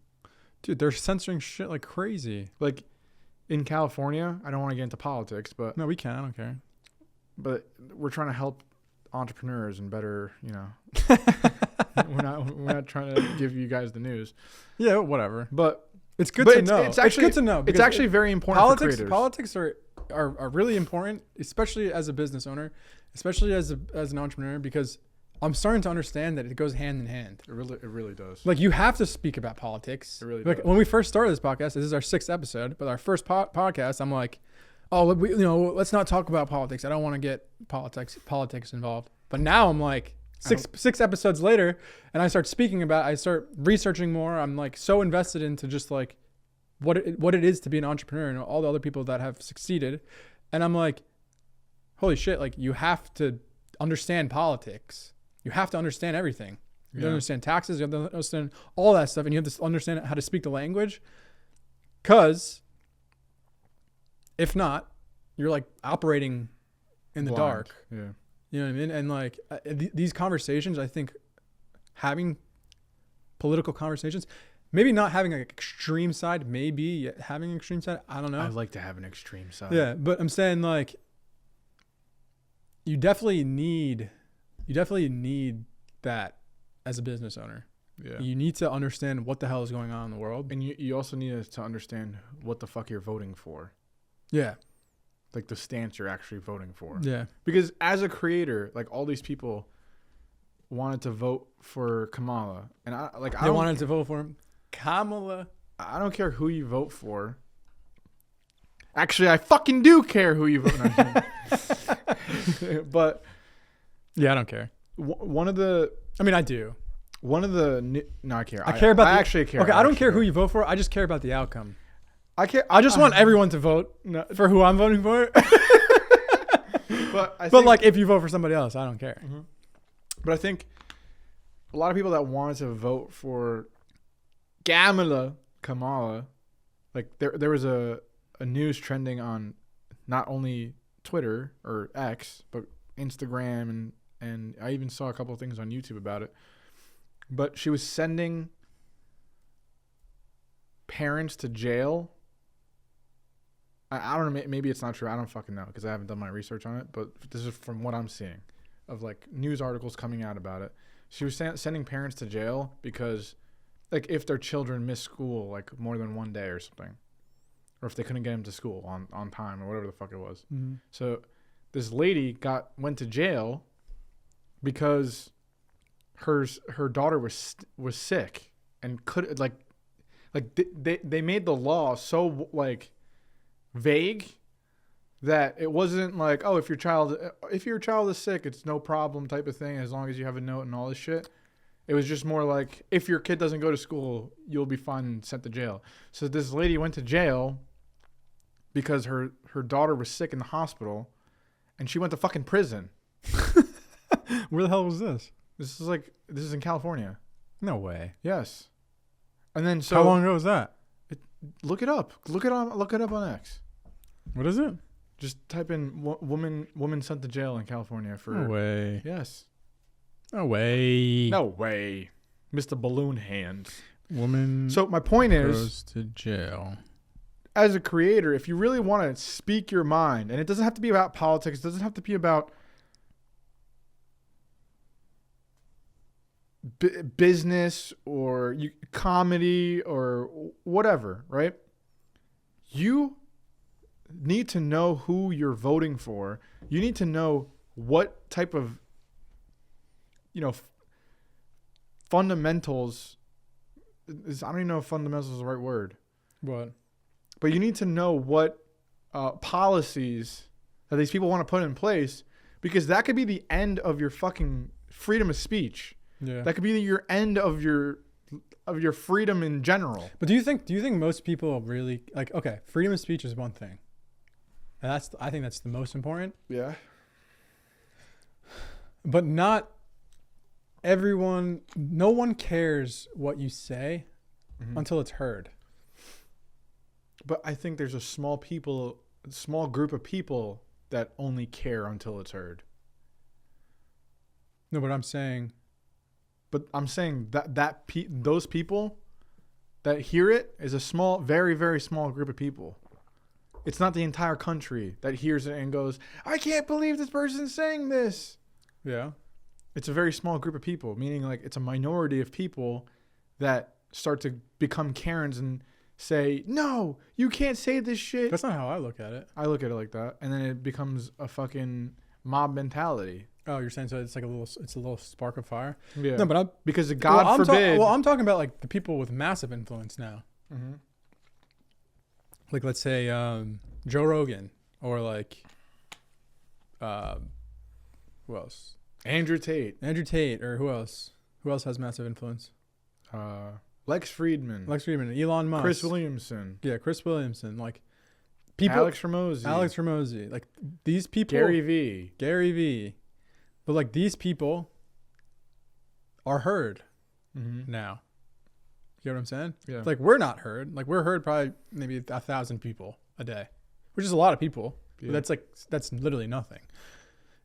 Dude, they're censoring shit like crazy. Like, in California, I don't want to get into politics, but... No, we can. I don't care. But we're trying to help entrepreneurs and better, we're not trying to give you guys the news. Yeah, whatever. But it's good to know. It's actually good to know. It's actually very important for creators. Politics are really important, especially as a business owner, especially as an entrepreneur, because I'm starting to understand that it goes hand in hand. It really does. Like, you have to speak about politics. It really like does. When we first started this podcast, this is our 6th episode, but our first podcast, I'm like, oh, let's not talk about politics. I don't want to get politics involved. But now I'm like, six episodes later, and I start speaking about it, I start researching more. I'm like so invested into just like what it is to be an entrepreneur and all the other people that have succeeded. And I'm like, holy shit, like, you have to understand politics. You have to understand everything. You have to understand taxes. You have to understand all that stuff. And you have to understand how to speak the language. Because if not, you're like operating in the dark. Yeah. You know what I mean? And like these conversations, I think having political conversations, maybe not having an extreme side, maybe having an extreme side. I don't know. I'd like to have an extreme side. Yeah. But I'm saying, like, you definitely need that as a business owner. Yeah. You need to understand what the hell is going on in the world. And you also need to understand what the fuck you're voting for. Yeah. Like the stance you're actually voting for. Yeah. Because as a creator, like, all these people wanted to vote for Kamala. And they wanted to vote for him. Kamala. I don't care who you vote for. Actually, I fucking do care who you vote for. But Yeah, I don't care. One of the I mean, I do. No, I care. I care about. I actually care. Okay, I don't care who you vote for. I just care about the outcome. I care. I just want everyone to vote for who I'm voting for. But like, if you vote for somebody else, I don't care. Mm-hmm. But I think a lot of people that wanted to vote for Kamala, like there was a news trending on not only Twitter or X, but Instagram, and I even saw a couple of things on YouTube about it. But she was sending parents to jail. I don't know. Maybe it's not true. I don't fucking know because I haven't done my research on it. But this is from what I'm seeing of like news articles coming out about it. She was sending parents to jail because, like, if their children missed school like more than one day or something, or if they couldn't get them to school on time or whatever the fuck it was. Mm-hmm. So this lady went to jail because her daughter was sick and could they made the law so like vague that it wasn't like, oh, if your child is sick, it's no problem type of thing as long as you have a note and all this shit. It was just more like, if your kid doesn't go to school, you'll be fine and sent to jail. So this lady went to jail because her daughter was sick in the hospital, and she went to fucking prison. Where the hell was this? This is in California. No way. Yes. And then how long ago was that? Look it up. Look it up on X. What is it? Just type in woman sent to jail in California for. No way. Yes. No way. No way. Mr. Balloon Hands. Woman. So my point goes to jail. As a creator, if you really want to speak your mind, and it doesn't have to be about politics, it doesn't have to be about business or comedy or whatever, right? You need to know who you're voting for. You need to know what type of, fundamentals. I don't even know if fundamentals is the right word. What? But you need to know what policies that these people want to put in place, because that could be the end of your fucking freedom of speech. Yeah. That could be your end of your freedom in general. But do you think most people really like? Okay, freedom of speech is one thing, and I think that's the most important. Yeah. But not everyone. No one cares what you say until it's heard. But I think there's a small group of people that only care until it's heard. No, but I'm saying that those people that hear it is a small, very, very small group of people. It's not the entire country that hears it and goes, I can't believe this person's saying this. Yeah. It's a very small group of people, meaning like it's a minority of people that start to become Karens and say, no, you can't say this shit. That's not how I look at it. I look at it like that. And then it becomes a fucking mob mentality. Oh, you're saying so it's like a little spark of fire? Yeah. No, but because God forbid. I'm talking about like the people with massive influence now. Mm-hmm. Like, let's say Joe Rogan, or like who else? Andrew Tate, or who else? Who else has massive influence? Lex Friedman, Elon Musk, Chris Williamson. Yeah, Chris Williamson. Like people, Alex Ramosi. Like these people. Gary V. But like these people are heard now. You know what I'm saying? Yeah. Like we're not heard. Like we're heard probably maybe 1,000 people a day, which is a lot of people. Yeah. But that's literally nothing.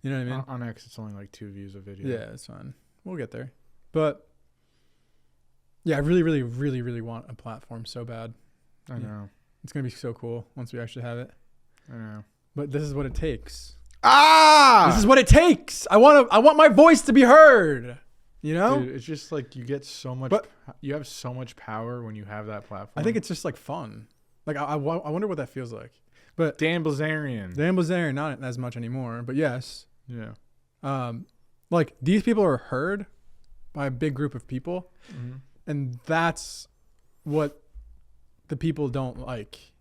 You know what I mean? On X, it's only like 2 views a video. Yeah, it's fine. We'll get there. But yeah, I really, really, really, really want a platform so bad. I know. It's gonna be so cool once we actually have it. I know. But this is what it takes. This is what it takes. I want my voice to be heard. You know? Dude, it's just like you get so much. You have so much power when you have that platform. I think it's just like fun. Like I wonder what that feels like. But Dan Bilzerian, not as much anymore. But yes. Yeah. Like these people are heard by a big group of people, and that's what the people don't like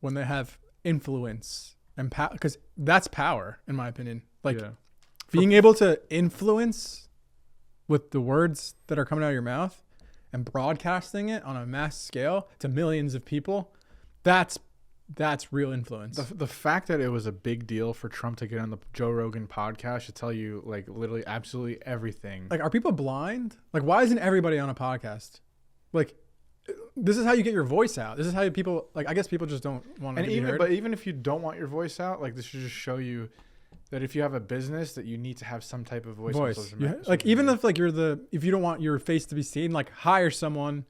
when they have influence and power, because that's power, in my opinion. Like Being able to influence with the words that are coming out of your mouth and broadcasting it on a mass scale to millions of people, that's real influence. The fact that it was a big deal for Trump to get on the Joe Rogan podcast should tell you like literally absolutely everything. Like, are people blind? Like, why isn't everybody on a podcast? Like, this is how you get your voice out. This is how people, like, I guess people just don't want to be heard. But even if you don't want your voice out, like, this should just show you that if you have a business, that you need to have some type of voice. On social media. Like, even if like if you don't want your face to be seen, like, hire someone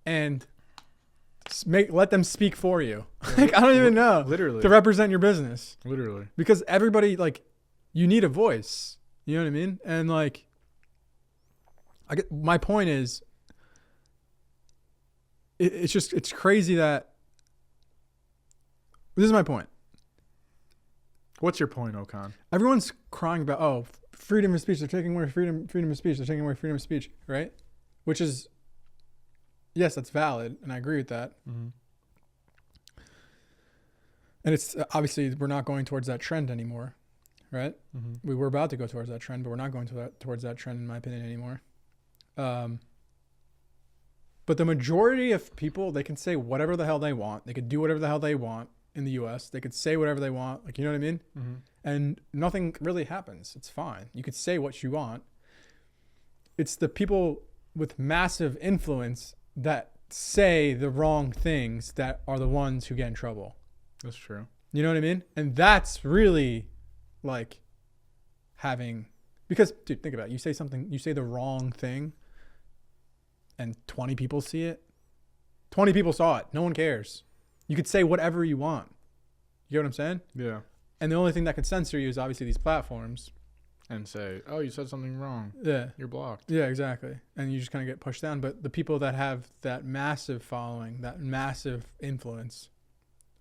and let them speak for you. Like, I don't even know. Literally. To represent your business. Literally. Because everybody, like, you need a voice. You know what I mean? And like, my point is, it's crazy that, this is my point. What's your point, Okan? Everyone's crying about, freedom of speech. They're taking away freedom of speech. They're taking away freedom of speech, right? Which is, yes, that's valid, and I agree with that. Mm-hmm. And it's obviously we're not going towards that trend anymore, right? Mm-hmm. We were about to go towards that trend, but we're not going towards that trend, in my opinion, anymore. But the majority of people, they can say whatever the hell they want. They could do whatever the hell they want in the U.S. They could say whatever they want. Like, you know what I mean? Mm-hmm. And nothing really happens. It's fine. You could say what you want. It's the people with massive influence that say the wrong things that are the ones who get in trouble. That's true. You know what I mean? And that's really like because, dude, think about it. You say the wrong thing and 20 people see it. 20 people saw it. No one cares. You could say whatever you want. You get what I'm saying? Yeah. And the only thing that could censor you is obviously these platforms. And say, oh, you said something wrong. Yeah. You're blocked. Yeah, exactly. And you just kind of get pushed down. But the people that have that massive following, that massive influence,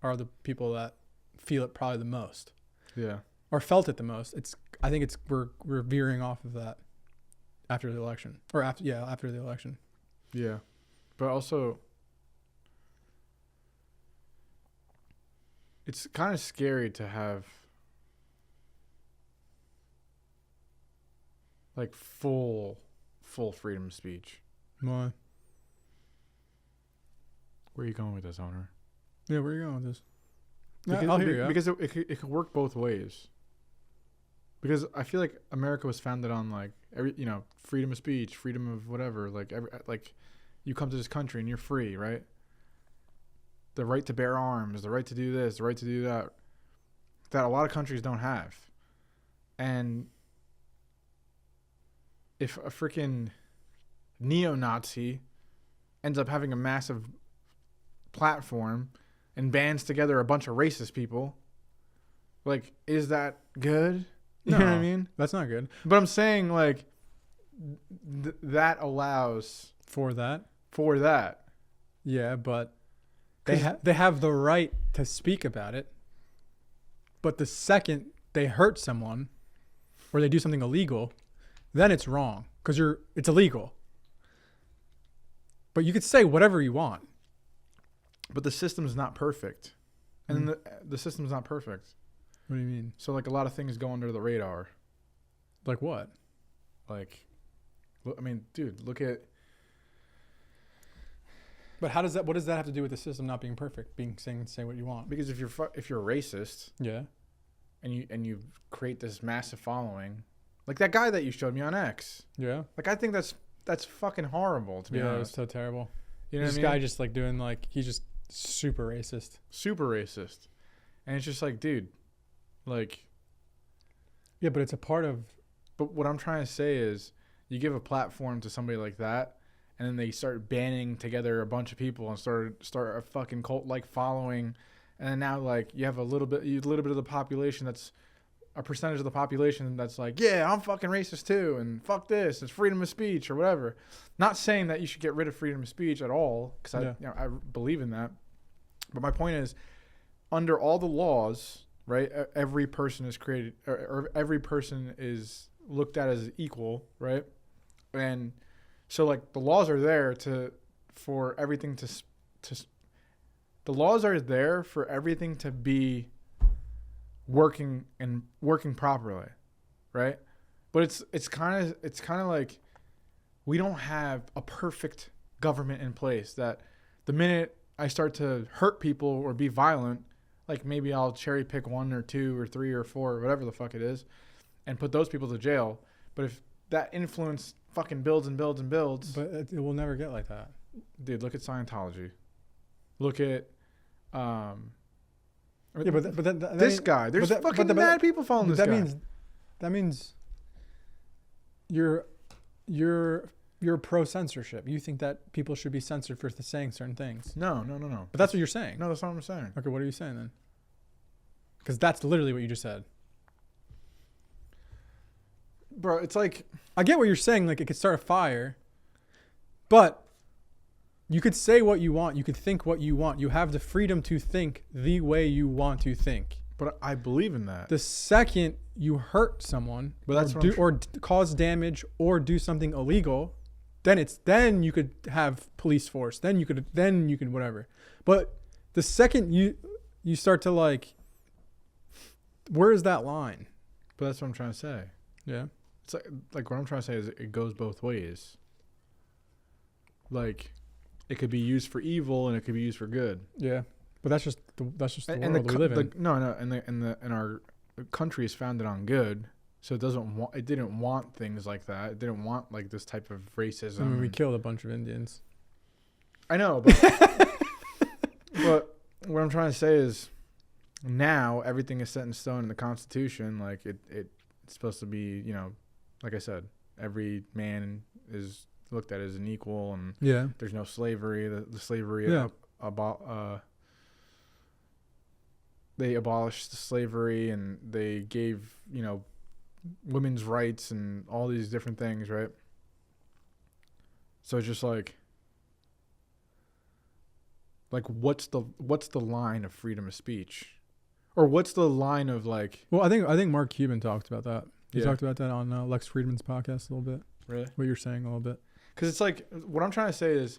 are the people that feel it probably the most. Yeah. Or felt it the most. I think we're veering off of that after the election. Or after the election. Yeah. But also, it's kind of scary to have like full freedom of speech. Why? Where are you going with this, owner? Yeah, where are you going with this? Because, I'll hear you. Because it could work both ways. Because I feel like America was founded on like freedom of speech, freedom of whatever. Like you come to this country and you're free, right? The right to bear arms, the right to do this, the right to do that. That a lot of countries don't have. And if a freaking neo-Nazi ends up having a massive platform and bands together a bunch of racist people, like, is that good? You know what I mean? That's not good. But I'm saying, like, that allows For that? for that. Yeah, but they have the right to speak about it. But the second they hurt someone or they do something illegal, then it's wrong because it's illegal. But you could say whatever you want. But the system's not perfect. And the system's not perfect. What do you mean? So, like, a lot of things go under the radar. Like what? Like, I mean, dude, look at... But what does that have to do with the system not being perfect? Say what you want. Because if you're racist... Yeah. And you create this massive following... Like that guy that you showed me on X. Yeah. Like, I think that's fucking horrible, to be honest. Yeah, it was so terrible. You know this what I mean? guy just like doing like, he's just super racist. Super racist. And it's just like, dude, like... Yeah, but it's a part of... But what I'm trying to say is, you give a platform to somebody like that, and then they start banding together a bunch of people and start a fucking cult-like following, and then now, like, you have a little bit of the population that's... a percentage of the population that's like, yeah, I'm fucking racist too, and fuck this, it's freedom of speech or whatever. Not saying that you should get rid of freedom of speech at all, because I believe in that. But my point is, under all the laws, right, every person is created, or every person is looked at as equal, right? And so, like, the laws are there for everything to be working properly, right? But it's kind of like we don't have a perfect government in place that the minute I start to hurt people or be violent, like maybe I'll cherry pick 1 or 2 or 3 or 4 or whatever the fuck it is and put those people to jail. But if that influence fucking builds and builds and builds. But it will never get like that. Dude, look at Scientology. Look at Yeah, but this guy. There's fucking mad people following this guy. That means you're pro censorship. You think that people should be censored for saying certain things. No. But that's what you're saying. No, that's not what I'm saying. Okay, what are you saying then? Because that's literally what you just said. Bro, it's like... I get what you're saying. Like, it could start a fire. But you could say what you want. You could think what you want. You have the freedom to think the way you want to think. But I believe in that. The second you hurt someone, or cause damage, or do something illegal, then you could have police force. Then you could whatever. But the second you start to like, where is that line? But that's what I'm trying to say. Yeah. It's like what I'm trying to say is it goes both ways. Like, it could be used for evil and it could be used for good. Yeah. But that's just the world we live in. No, and our country is founded on good, so it didn't want things like that. It didn't want like this type of racism. I mean, we killed a bunch of Indians. I know, but but what I'm trying to say is now everything is set in stone in the Constitution. Like it's supposed to be, like I said, every man is looked at as an equal, and there's no slavery. The slavery they abolished slavery and they gave, women's rights and all these different things, right? So it's just like what's the line of freedom of speech? Or what's the line of like... Well, I think Mark Cuban talked about that. He talked about that on Lex Friedman's podcast a little bit. Really? What you're saying a little bit. Because it's like, what I'm trying to say is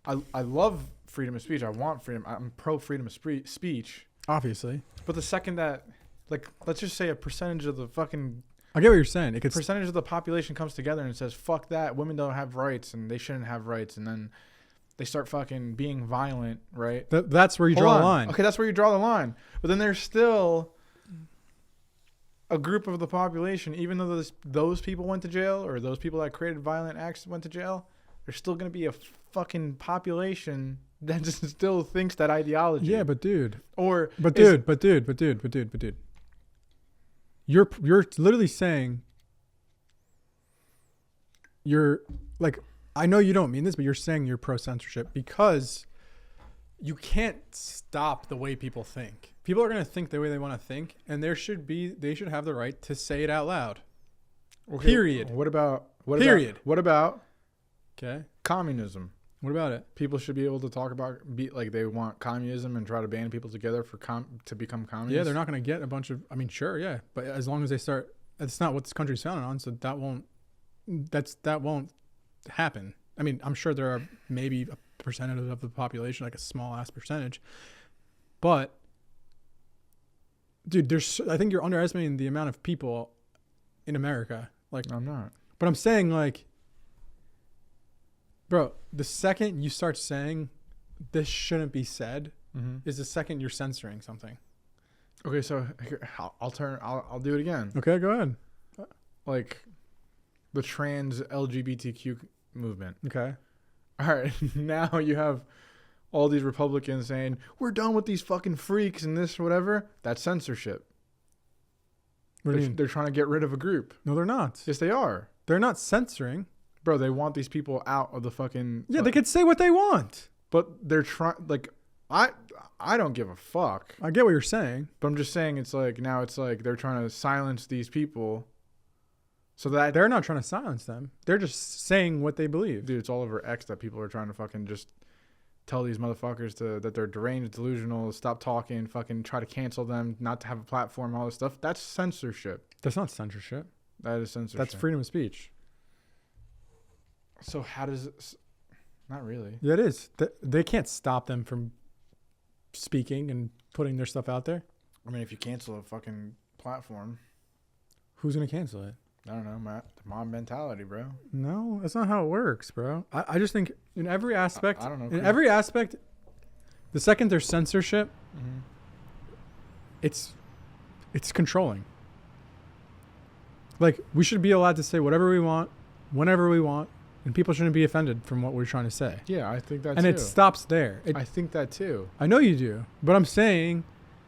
I love freedom of speech. I want freedom. I'm pro freedom of speech. Obviously. But the second that, like, let's just say a percentage of the fucking... I get what you're saying. Percentage of the population comes together and says, fuck that, women don't have rights and they shouldn't have rights. And then they start fucking being violent, right? That's where you draw the line. Okay, that's where you draw the line. But then there's still a group of the population, even though those people went to jail or those people that created violent acts went to jail, there's still going to be a fucking population that just still thinks that ideology. Yeah, but dude. But dude. You're literally saying you're like, I know you don't mean this, but you're saying you're pro censorship because you can't stop the way people think. People are going to think the way they want to think, and they should have the right to say it out loud. Okay, period. What about okay, communism? What about it? People should be able to talk about they want communism and try to band people together to become communists. Yeah, they're not going to get a bunch of. I mean, sure, yeah, but as long as they start, that's not what this country's founded on, so that won't happen. I mean, I'm sure there are maybe a percentage of the population, like a small ass percentage, but dude, I think you're underestimating the amount of people in America. Like, I'm not, but I'm saying like. Bro, the second you start saying this shouldn't be said is the second you're censoring something. Okay, so here, I'll do it again. Okay, go ahead. Like the trans LGBTQ movement. Okay. All right, now you have all these Republicans saying, we're done with these fucking freaks and this whatever. That's censorship. What do you mean? They're trying to get rid of a group. No, they're not. Yes, they are. They're not censoring. Bro, they want these people out of the fucking... Yeah, they could say what they want. But they're trying... Like, I don't give a fuck. I get what you're saying. But I'm just saying it's like, now it's like they're trying to silence these people so that... They're not trying to silence them. They're just saying what they believe. Dude, it's all over X that people are trying to fucking just tell these motherfuckers that they're deranged, delusional, stop talking, fucking try to cancel them, not to have a platform, all this stuff. That's censorship. That's not censorship. That is censorship. That's freedom of speech. So how does it... Not really. Yeah, it is. They can't stop them from speaking and putting their stuff out there. I mean, if you cancel a fucking platform... Who's going to cancel it? I don't know, Matt. The mob mentality, bro. No, that's not how it works, bro. I just think in every aspect, I don't know. in every aspect, the second there's censorship, it's controlling. Like, we should be allowed to say whatever we want, whenever we want, and people shouldn't be offended from what we're trying to say. Yeah, I think that and too. it stops there. I think that too. I know you do, but I'm saying,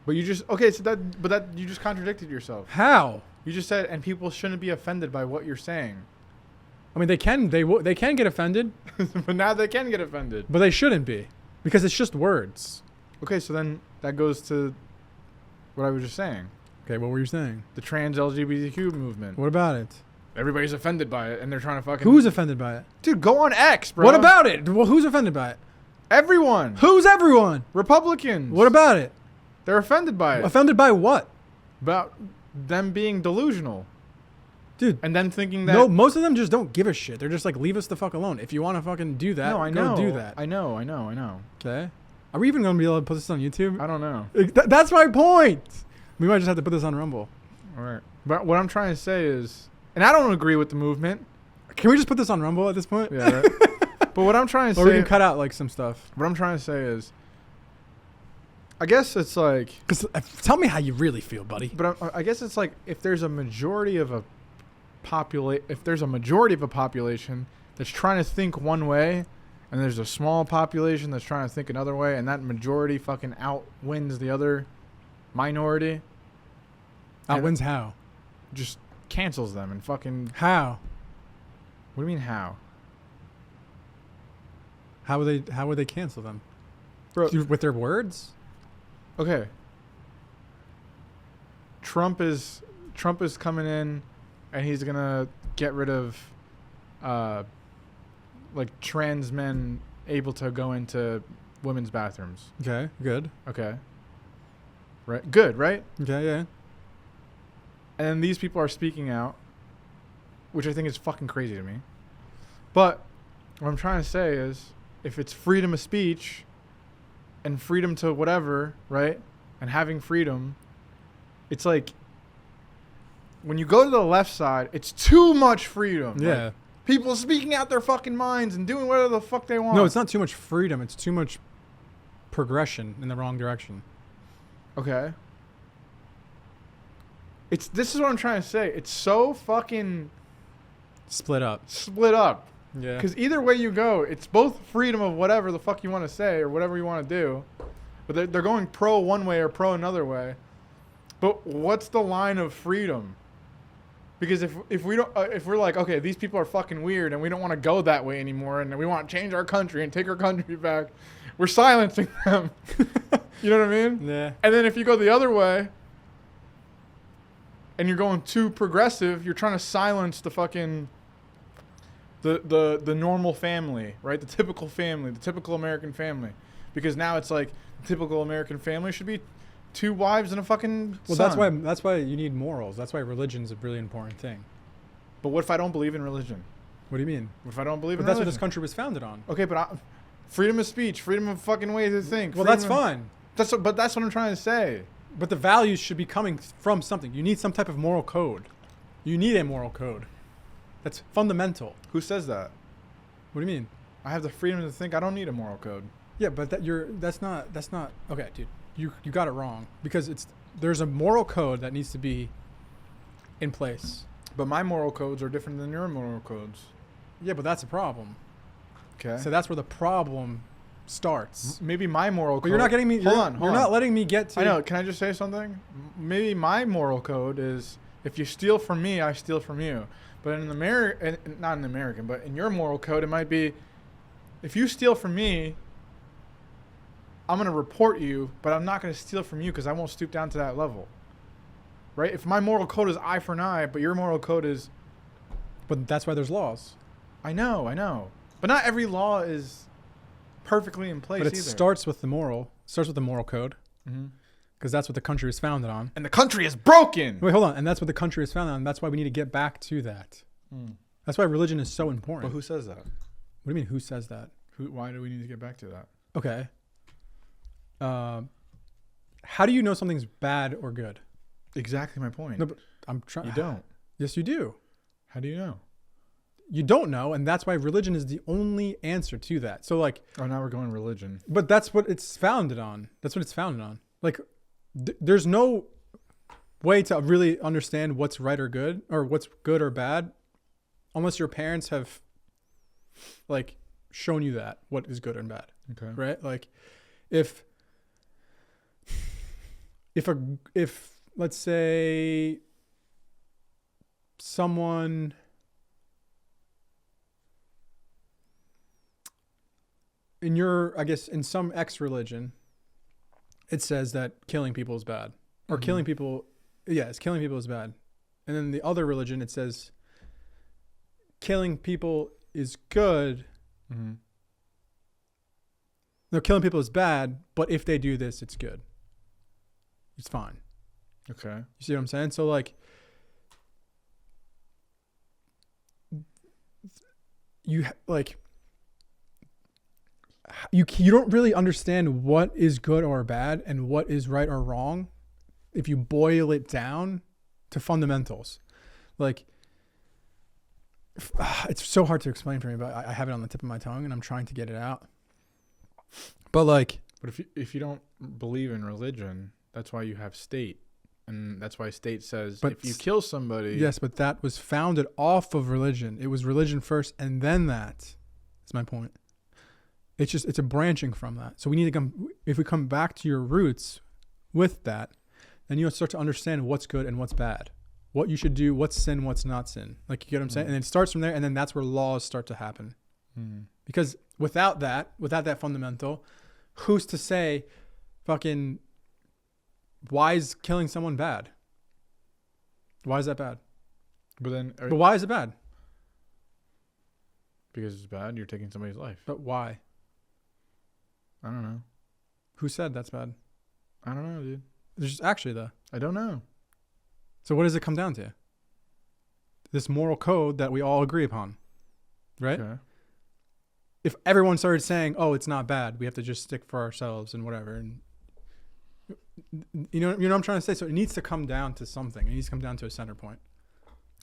But you just you just contradicted yourself. how? You just said, and people shouldn't be offended by what you're saying. I mean, they can get offended, But now they can get offended. but they shouldn't be, because it's just words. Okay, so then that goes to what I was just saying. Okay, what were you saying? The trans LGBTQ movement. What about it? Everybody's offended by it, and they're trying to fucking... Who's offended by it? Dude, go on X, bro. What about it? Well, who's offended by it? Everyone. Who's everyone? Republicans. What about it? They're offended by it. Offended by what? About them being delusional. Dude. And them thinking that... No, most of them just don't give a shit. They're just like, leave us the fuck alone. If you want to fucking do that, No, I know. go do that. I know. Okay? Are we even going to be able to put this on YouTube? I don't know. That's my point. We might just have to put this on Rumble. All right. But what I'm trying to say is... And I don't agree with the movement. Can we just put this on Rumble at this point? Yeah, right? But what I'm trying to Or say... we can cut out like some stuff. What I'm trying to say is... I guess it's like... Cause tell me how you really feel, buddy. But I guess it's like if there's a majority of a population that's trying to think one way, and there's a small population that's trying to think another way, and that majority fucking outwins the other minority. Outwins how? Just cancels them and fucking... How? What do you mean how? How would they cancel them? Bro, With their words? okay. Trump is coming in, and he's gonna get rid of, like trans men able to go into women's bathrooms. Okay, good. Okay. Right. Good. Right. Okay, yeah. And then these people are speaking out, which I think is fucking crazy to me. But what I'm trying to say is, if it's freedom of speech and freedom to whatever, right? And having freedom, it's like when you go to the left side, it's too much freedom. Yeah. Like, people speaking out their fucking minds and doing whatever the fuck they want. No, it's not too much freedom. It's too much progression in the wrong direction. Okay. This is what I'm trying to say. It's so fucking Split up. Yeah. Because either way you go, it's both freedom of whatever the fuck you want to say or whatever you want to do. But they're going pro one way or pro another way. But what's the line of freedom? Because if we don't if we're like, okay, these people are fucking weird and we don't want to go that way anymore and we want to change our country and take our country back, we're silencing them. You know what I mean? Yeah. And then if you go the other way and you're going too progressive, you're trying to silence the fucking the normal family, right? The typical family, the typical American family. Because now it's like the typical American family should be 2 wives and a fucking son. That's why you need morals. That's why religion's a really important thing. But what if I don't believe in religion? What do you mean? What if I don't believe But in that's what religion? this country was founded on. Okay, but freedom of speech, freedom of fucking way to think. Well, that's fine. But that's what I'm trying to say. But the values should be coming from something. You need some type of moral code. You need a moral code. That's fundamental. Who says that? What do you mean? I have the freedom to think. I don't need a moral code. Yeah, but that's not okay, dude. You got it wrong because there's a moral code that needs to be in place. But my moral codes are different than your moral codes. Yeah, but that's a problem. Okay. So that's where the problem starts. Maybe my moral code... But you're not getting me... You're not letting me get to... I know. Can I just say something? Maybe my moral code is, if you steal from me, I steal from you. But in America... Not in American, but in your moral code, it might be, if you steal from me, I'm going to report you, but I'm not going to steal from you because I won't stoop down to that level. Right? If my moral code is eye for an eye, but your moral code is... But that's why there's laws. I know. But not every law is perfectly in place either. But it either. starts with the moral code. Mm-hmm. Because that's what the country was founded on. And the country is broken! Wait, hold on. And that's what the country is founded on. That's why we need to get back to that. That's why religion is so important. But who says that? What do you mean, who says that? Why do we need to get back to that? Okay. How do you know something's bad or good? Exactly my point. No, but I'm trying. You don't. Yes, you do. How do you know? You don't know, and that's why religion is the only answer to that. So like, Oh, now we're going religion. but that's what it's founded on. That's what it's founded on. Like, there's no way to really understand what's right or good, or what's good or bad, unless your parents have like shown you that what is good and bad. Okay. Right? Like, if let's say someone in your, I guess in some X religion, it says that killing people is bad, or killing people. Yes, killing people is bad. And then the other religion, it says killing people is good. Mm-hmm. No, killing people is bad, but if they do this, it's good. It's fine. Okay. You see what I'm saying? So like, you don't really understand what is good or bad and what is right or wrong if you boil it down to fundamentals. Like, it's so hard to explain for me, but I have it on the tip of my tongue and I'm trying to get it out. But like, but if you don't believe in religion, that's why you have state, and that's why state says if you kill somebody. Yes, but that was founded off of religion. It was religion first, and then that. That's my point. It's a branching from that. So we need to come. If we come back to your roots with that, then you'll start to understand what's good and what's bad, what you should do, what's sin, what's not sin. Like, you get what I'm saying? And it starts from there, and then that's where laws start to happen. Because without that fundamental, who's to say fucking why is killing someone bad? Why is that bad? But why is it bad? Because it's bad. You're taking somebody's life. But why? I don't know. Who said that's bad? I don't know, dude. There's actually though. I don't know. So what does it come down to? This moral code that we all agree upon, right? Okay. If everyone started saying, "Oh, it's not bad," we have to just stick for ourselves and whatever, and you know what I'm trying to say. So it needs to come down to something. It needs to come down to a center point.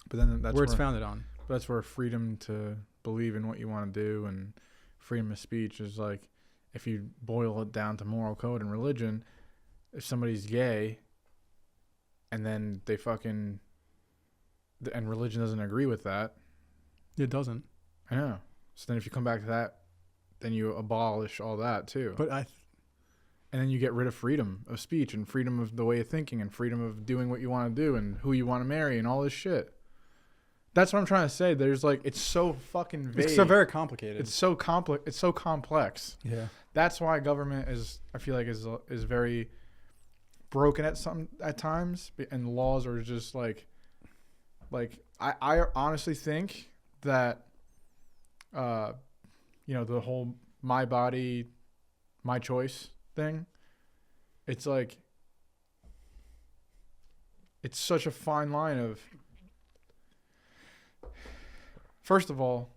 But then that's where it's founded on. That's where freedom to believe in what you want to do and freedom of speech is like, if you boil it down to moral code and religion, if somebody's gay and then they fucking, and religion doesn't agree with that. It doesn't. I know. So then if you come back to that, then you abolish all that too. And then you get rid of freedom of speech and freedom of the way of thinking and freedom of doing what you want to do and who you want to marry and all this shit. That's what I'm trying to say. There's like, it's so fucking vague. It's so very complicated. It's so complex. It's so complex. Yeah. That's why government I feel like is very broken at times, and laws are just like I honestly think that the whole my body, my choice thing, it's like, it's such a fine line of, first of all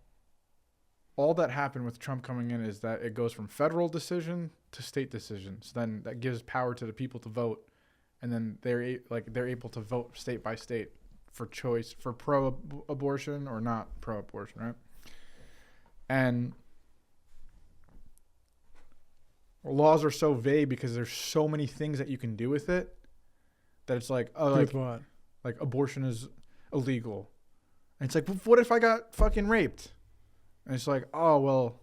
that happened with Trump coming in is that it goes from federal decision to state decision. So then that gives power to the people to vote, and then they're able to vote state by state for choice, for pro-abortion or not pro-abortion, right? And laws are so vague because there's so many things that you can do with it that it's like, oh, like what? Like abortion is illegal. And it's like, what if I got fucking raped? And it's like, oh, well,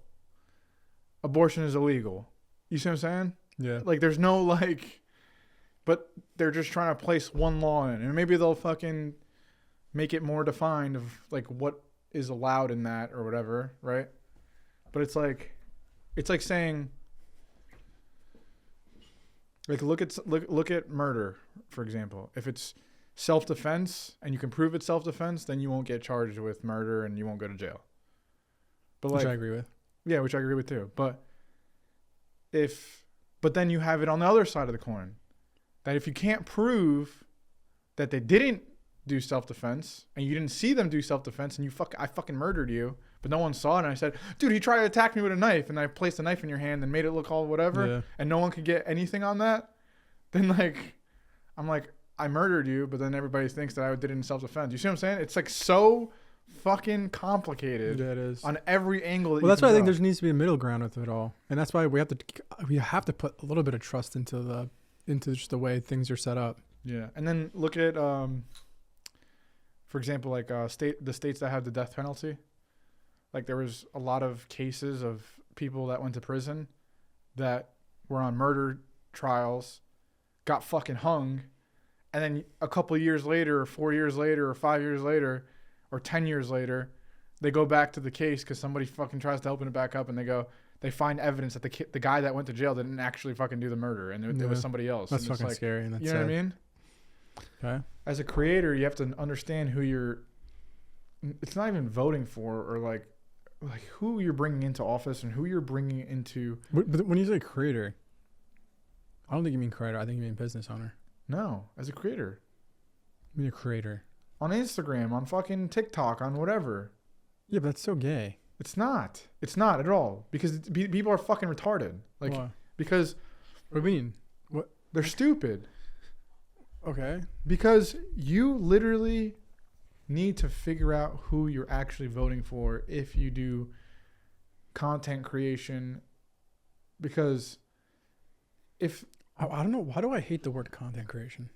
abortion is illegal. You see what I'm saying? Yeah. Like, there's no, like, but they're just trying to place one law in. And maybe they'll fucking make it more defined of, like, what is allowed in that or whatever, right? But it's like saying, like, look at murder, for example. If it's self-defense and you can prove it's self-defense, then you won't get charged with murder and you won't go to jail. But which I agree with. Yeah, which I agree with too. But then you have it on the other side of the coin, that if you can't prove that they didn't do self-defense and you didn't see them do self-defense and I fucking murdered you, but no one saw it, and I said, dude, he tried to attack me with a knife, and I placed a knife in your hand and made it look all whatever, and no one could get anything on that, then like, I'm like, I murdered you, but then everybody thinks that I did it in self-defense. You see what I'm saying? It's like so fucking complicated Yeah, it is. on every angle. Well, that's why I think there needs to be a middle ground with it all, and that's why we have to put a little bit of trust into just the way things are set up. Yeah, and then look at for example, like the states that have the death penalty. Like there was a lot of cases of people that went to prison that were on murder trials, got fucking hung, and then a couple of years later, or 4 years later, or 5 years later, or 10 years later, they go back to the case because somebody fucking tries to open it back up, and they find evidence that the guy that went to jail didn't actually fucking do the murder, and it was somebody else. That's fucking like, scary. And that's you know what I mean? Okay. As a creator, you have to understand who you're. It's not even voting for, or like who you're bringing into office and who you're bringing into. But when you say creator, I don't think you mean creator. I think you mean business owner. No, as a creator. I mean a creator. On Instagram, on fucking TikTok, on whatever. Yeah, but that's so gay. It's not. It's not at all. Because people are fucking retarded. Like, why? Because. What do you mean? What? They're stupid. Okay. Because you literally need to figure out who you're actually voting for if you do content creation. Because if. I don't know. Why do I hate the word content creation?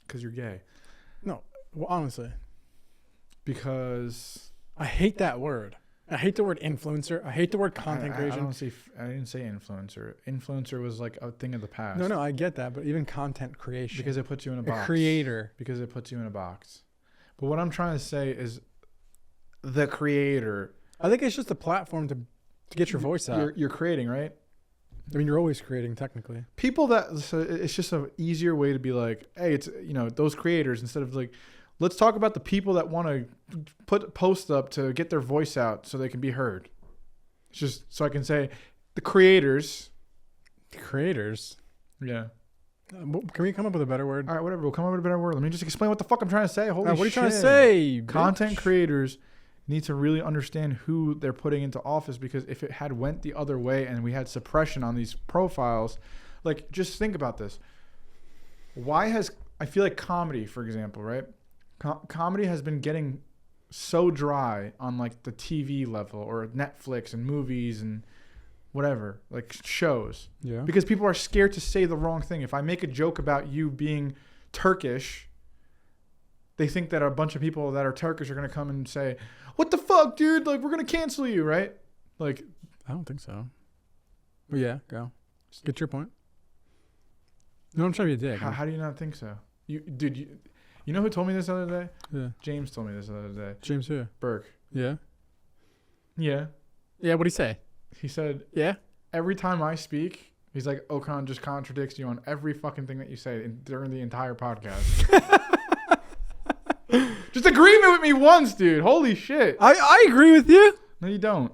Because you're gay. No. Well, honestly. Because. I hate that word. I hate the word influencer. I hate the word content creation. I didn't say influencer. Influencer was like a thing of the past. No, I get that, but even content creation. Because it puts you in a box. A creator. Because it puts you in a box. But what I'm trying to say is the creator. I think it's just a platform to get your voice out. You're creating, right? I mean, you're always creating technically. People so it's just an easier way to be like, hey, it's, those creators, instead of like, let's talk about the people that want to put posts up to get their voice out so they can be heard. It's just so I can say the creators. The creators? Yeah. Can we come up with a better word? All right, whatever. We'll come up with a better word. Let me just explain what the fuck I'm trying to say. Holy shit. What are you trying to say? Content creators need to really understand who they're putting into office, because if it had went the other way and we had suppression on these profiles, like, just think about this. I feel like comedy, for example, right? Comedy has been getting so dry on like the TV level or Netflix and movies and whatever, like shows. Yeah. Because people are scared to say the wrong thing. If I make a joke about you being Turkish, they think that a bunch of people that are Turkish are going to come and say, what the fuck, dude? Like, we're going to cancel you, right? Like, I don't think so. But yeah, go. Get your point. No, I'm trying to be a dick. How do you not think so? You know who told me this the other day? Yeah. James told me this the other day. James who? Burke. Yeah. Yeah. Yeah, what'd he say? He said, yeah, every time I speak, he's like, Okan just contradicts you on every fucking thing that you say during the entire podcast. Just agreement with me once, dude. Holy shit. I agree with you. No, you don't.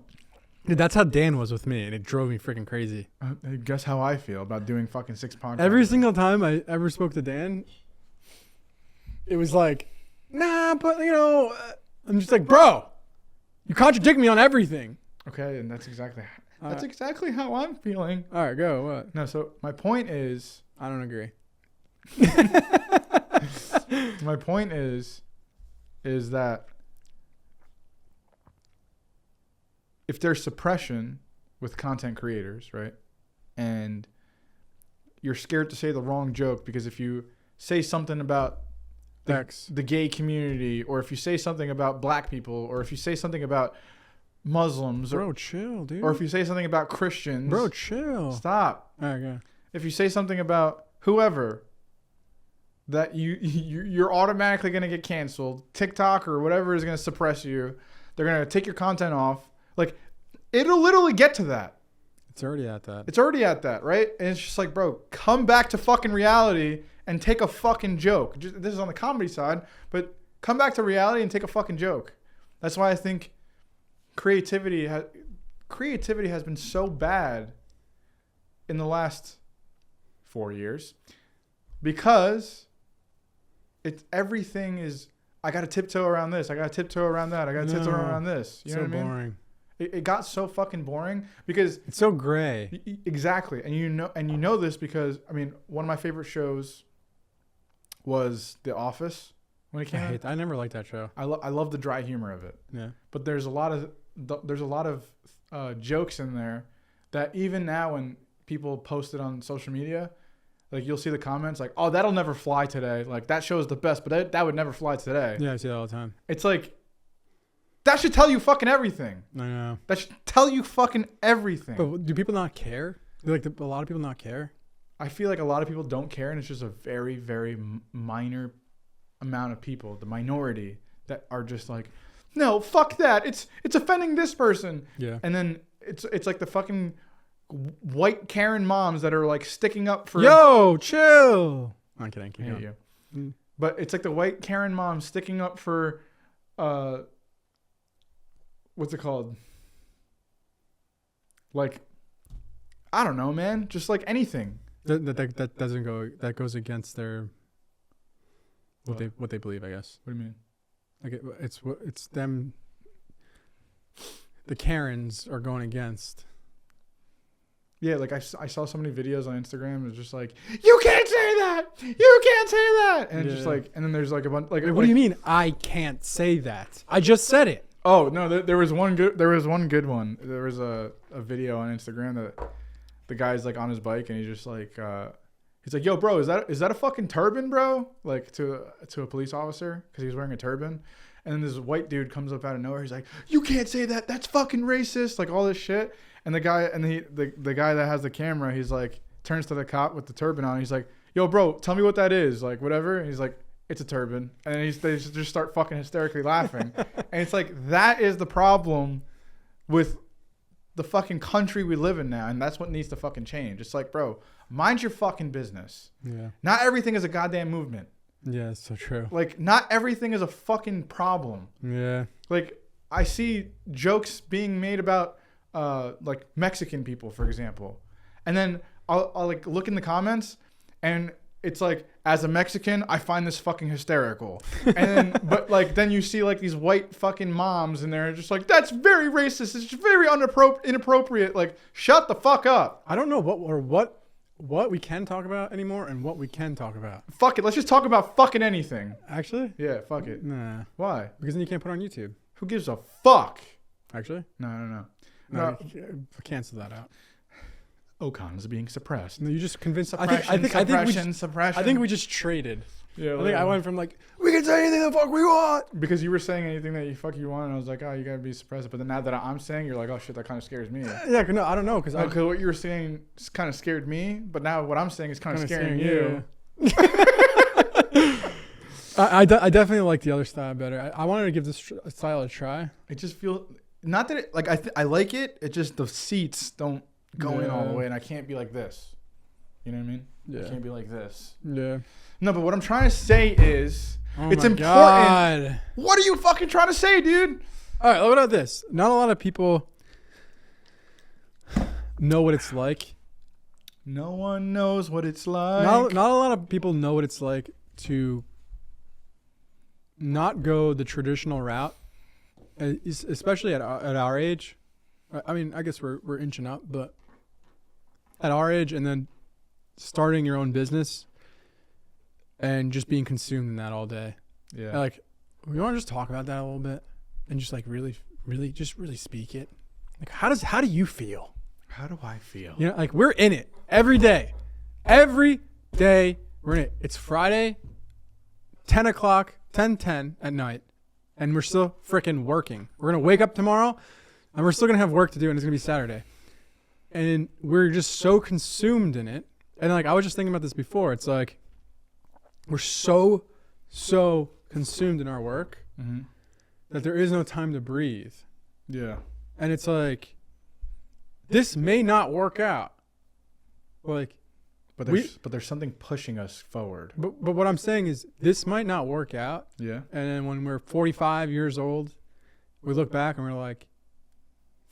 Dude, that's how Dan was with me, and it drove me freaking crazy. Guess how I feel about doing fucking 6 podcasts. Every single time I ever spoke to Dan, it was like, nah, but I'm just like, bro, you contradict me on everything. Okay, and that's exactly how I'm feeling. All right, go. What? No, so my point is, I don't agree. My point is that if there's suppression with content creators, right, and you're scared to say the wrong joke because if you say something about the gay community, or if you say something about black people, or if you say something about Muslims, bro, chill, dude. Or if you say something about Christians, bro, chill. Stop. All right, go. If you say something about whoever, that you're automatically gonna get canceled. TikTok or whatever is gonna suppress you. They're gonna take your content off. Like, it'll literally get to that. It's already at that. Right? And it's just like, bro, come back to fucking reality and take a fucking joke. This is on the comedy side, but come back to reality and take a fucking joke. That's why I think creativity has been so bad in the last 4 years, because everything is, I got to tiptoe around this. I got to tiptoe around that. I got to tiptoe around this. You know what I mean? Boring. It got so fucking boring because it's so gray. Exactly. And you know this because, I mean, one of my favorite shows was The Office. when it came out. I never liked that show. I love the dry humor of it. Yeah. But there's a lot of jokes in there that even now when people post it on social media, like you'll see the comments like, "Oh, that'll never fly today." Like that show is the best, but that would never fly today. Yeah, I see that all the time. It's like that should tell you fucking everything. I know. That should tell you fucking everything. But do people not care? A lot of people not care? I feel like a lot of people don't care, and it's just a very, very minor amount of people, the minority, that are just like, no, fuck that. It's offending this person. Yeah. And then it's like the fucking white Karen moms that are like sticking up for. Yo, chill. I'm kidding. Keep I hate going. you. Mm. But it's like the white Karen moms sticking up for, what's it called? Like, I don't know, man. Just like anything. That doesn't go. That goes against their what they believe, I guess. What do you mean? Like it's them. The Karens are going against. Yeah, like I saw so many videos on Instagram. It's just like, you can't say that. You can't say that. And it's just like, and then there's like a bunch like. What do you mean? I can't say that. I just said it. Oh no, there was one good. There was one good one. There was a video on Instagram that the guy's like on his bike and he's just like, he's like, yo, bro, is that a fucking turban, bro? Like to a police officer because he was wearing a turban. And then this white dude comes up out of nowhere. He's like, you can't say that. That's fucking racist. Like all this shit. And the guy that has the camera, he's like, turns to the cop with the turban on. He's like, yo, bro, tell me what that is. Like whatever. And he's like, it's a turban. And then they just start fucking hysterically laughing. And it's like, that is the problem with the fucking country we live in now. And that's what needs to fucking change. It's like, bro, mind your fucking business. Yeah. Not everything is a goddamn movement. Yeah, it's so true. Like, not everything is a fucking problem. Yeah. Like, I see jokes being made about, like, Mexican people, for example. And then I'll like, look in the comments, and it's like, as a Mexican, I find this fucking hysterical. And then, but, like, then you see, like, these white fucking moms, and they're just like, that's very racist. It's very inappropriate. Like, shut the fuck up. I don't know what we can talk about anymore and what we can talk about. Fuck it. Let's just talk about fucking anything. Actually? Yeah, fuck it. Nah. Why? Because then you can't put it on YouTube. Who gives a fuck? Actually? No. No. Cancel that out. Ocon is being suppressed. No, you just convinced. Suppression. I think we just traded. Yeah, I think I went from like, we can say anything the fuck we want. Because you were saying anything that you want, and I was like, oh, you gotta be suppressed. But then now that I'm saying, you're like, oh shit, that kind of scares me. Yeah, no, I don't know, because what you were saying kind of scared me, but now what I'm saying is kind of scaring you. I definitely like the other style better. I wanted to give this style a try. It just feels not that it, like I like it. It just the seats don't go in all the way, and I can't be like this. You know what I mean? Yeah. I can't be like this. Yeah. No, but what I'm trying to say is, it's important. God. What are you fucking trying to say, dude? All right, what about this? Not a lot of people know what it's like. No one knows what it's like. Not a lot of people know what it's like to not go the traditional route, especially at our age. I mean, I guess we're inching up, but at our age, and then starting your own business and just being consumed in that all day. Yeah. Like, we want to just talk about that a little bit and just like really speak it. Like, how do you feel? How do I feel? You know, like we're in it every day. Every day we're in it. It's Friday, 10 o'clock, 10:10 at night, and we're still freaking working. We're going to wake up tomorrow, and we're still going to have work to do, and it's going to be Saturday. And we're just so consumed in it. And like, I was just thinking about this before. It's like, we're so consumed in our work that there is no time to breathe. Yeah. And it's like, this may not work out. Like, but there's something pushing us forward. But what I'm saying is, this might not work out. Yeah. And then when we're 45 years old, we look back and we're like,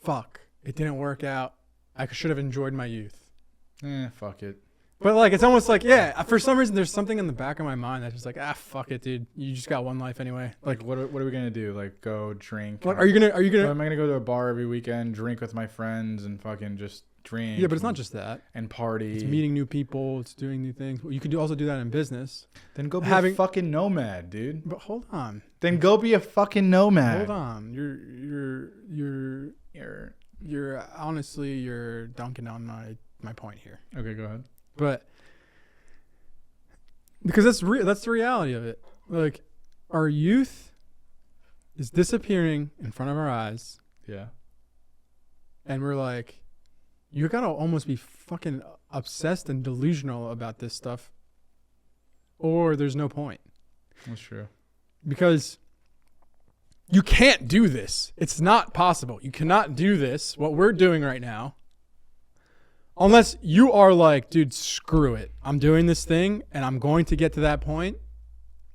fuck, it didn't work out. I should have enjoyed my youth. Fuck it. But like, it's almost like, yeah, for some reason, there's something in the back of my mind that's just like, fuck it, dude. You just got one life anyway. Like, what are we gonna do? Like, go drink? Like, are you gonna? Am I gonna go to a bar every weekend, drink with my friends, and fucking just drink. Yeah, but it's not just that. And party. It's meeting new people. It's doing new things. You could also do that in business. Then go be a fucking nomad, dude. But hold on. Then go be a fucking nomad. Hold on. You're honestly, you're dunking on my point here. Okay, go ahead. But because that's the reality of it. Like, our youth is disappearing in front of our eyes. Yeah. And we're like, you gotta almost be fucking obsessed and delusional about this stuff, or there's no point. That's true. Because you can't do this. It's not possible. You cannot do this, what we're doing right now, unless you are like, dude, screw it. I'm doing this thing, and I'm going to get to that point,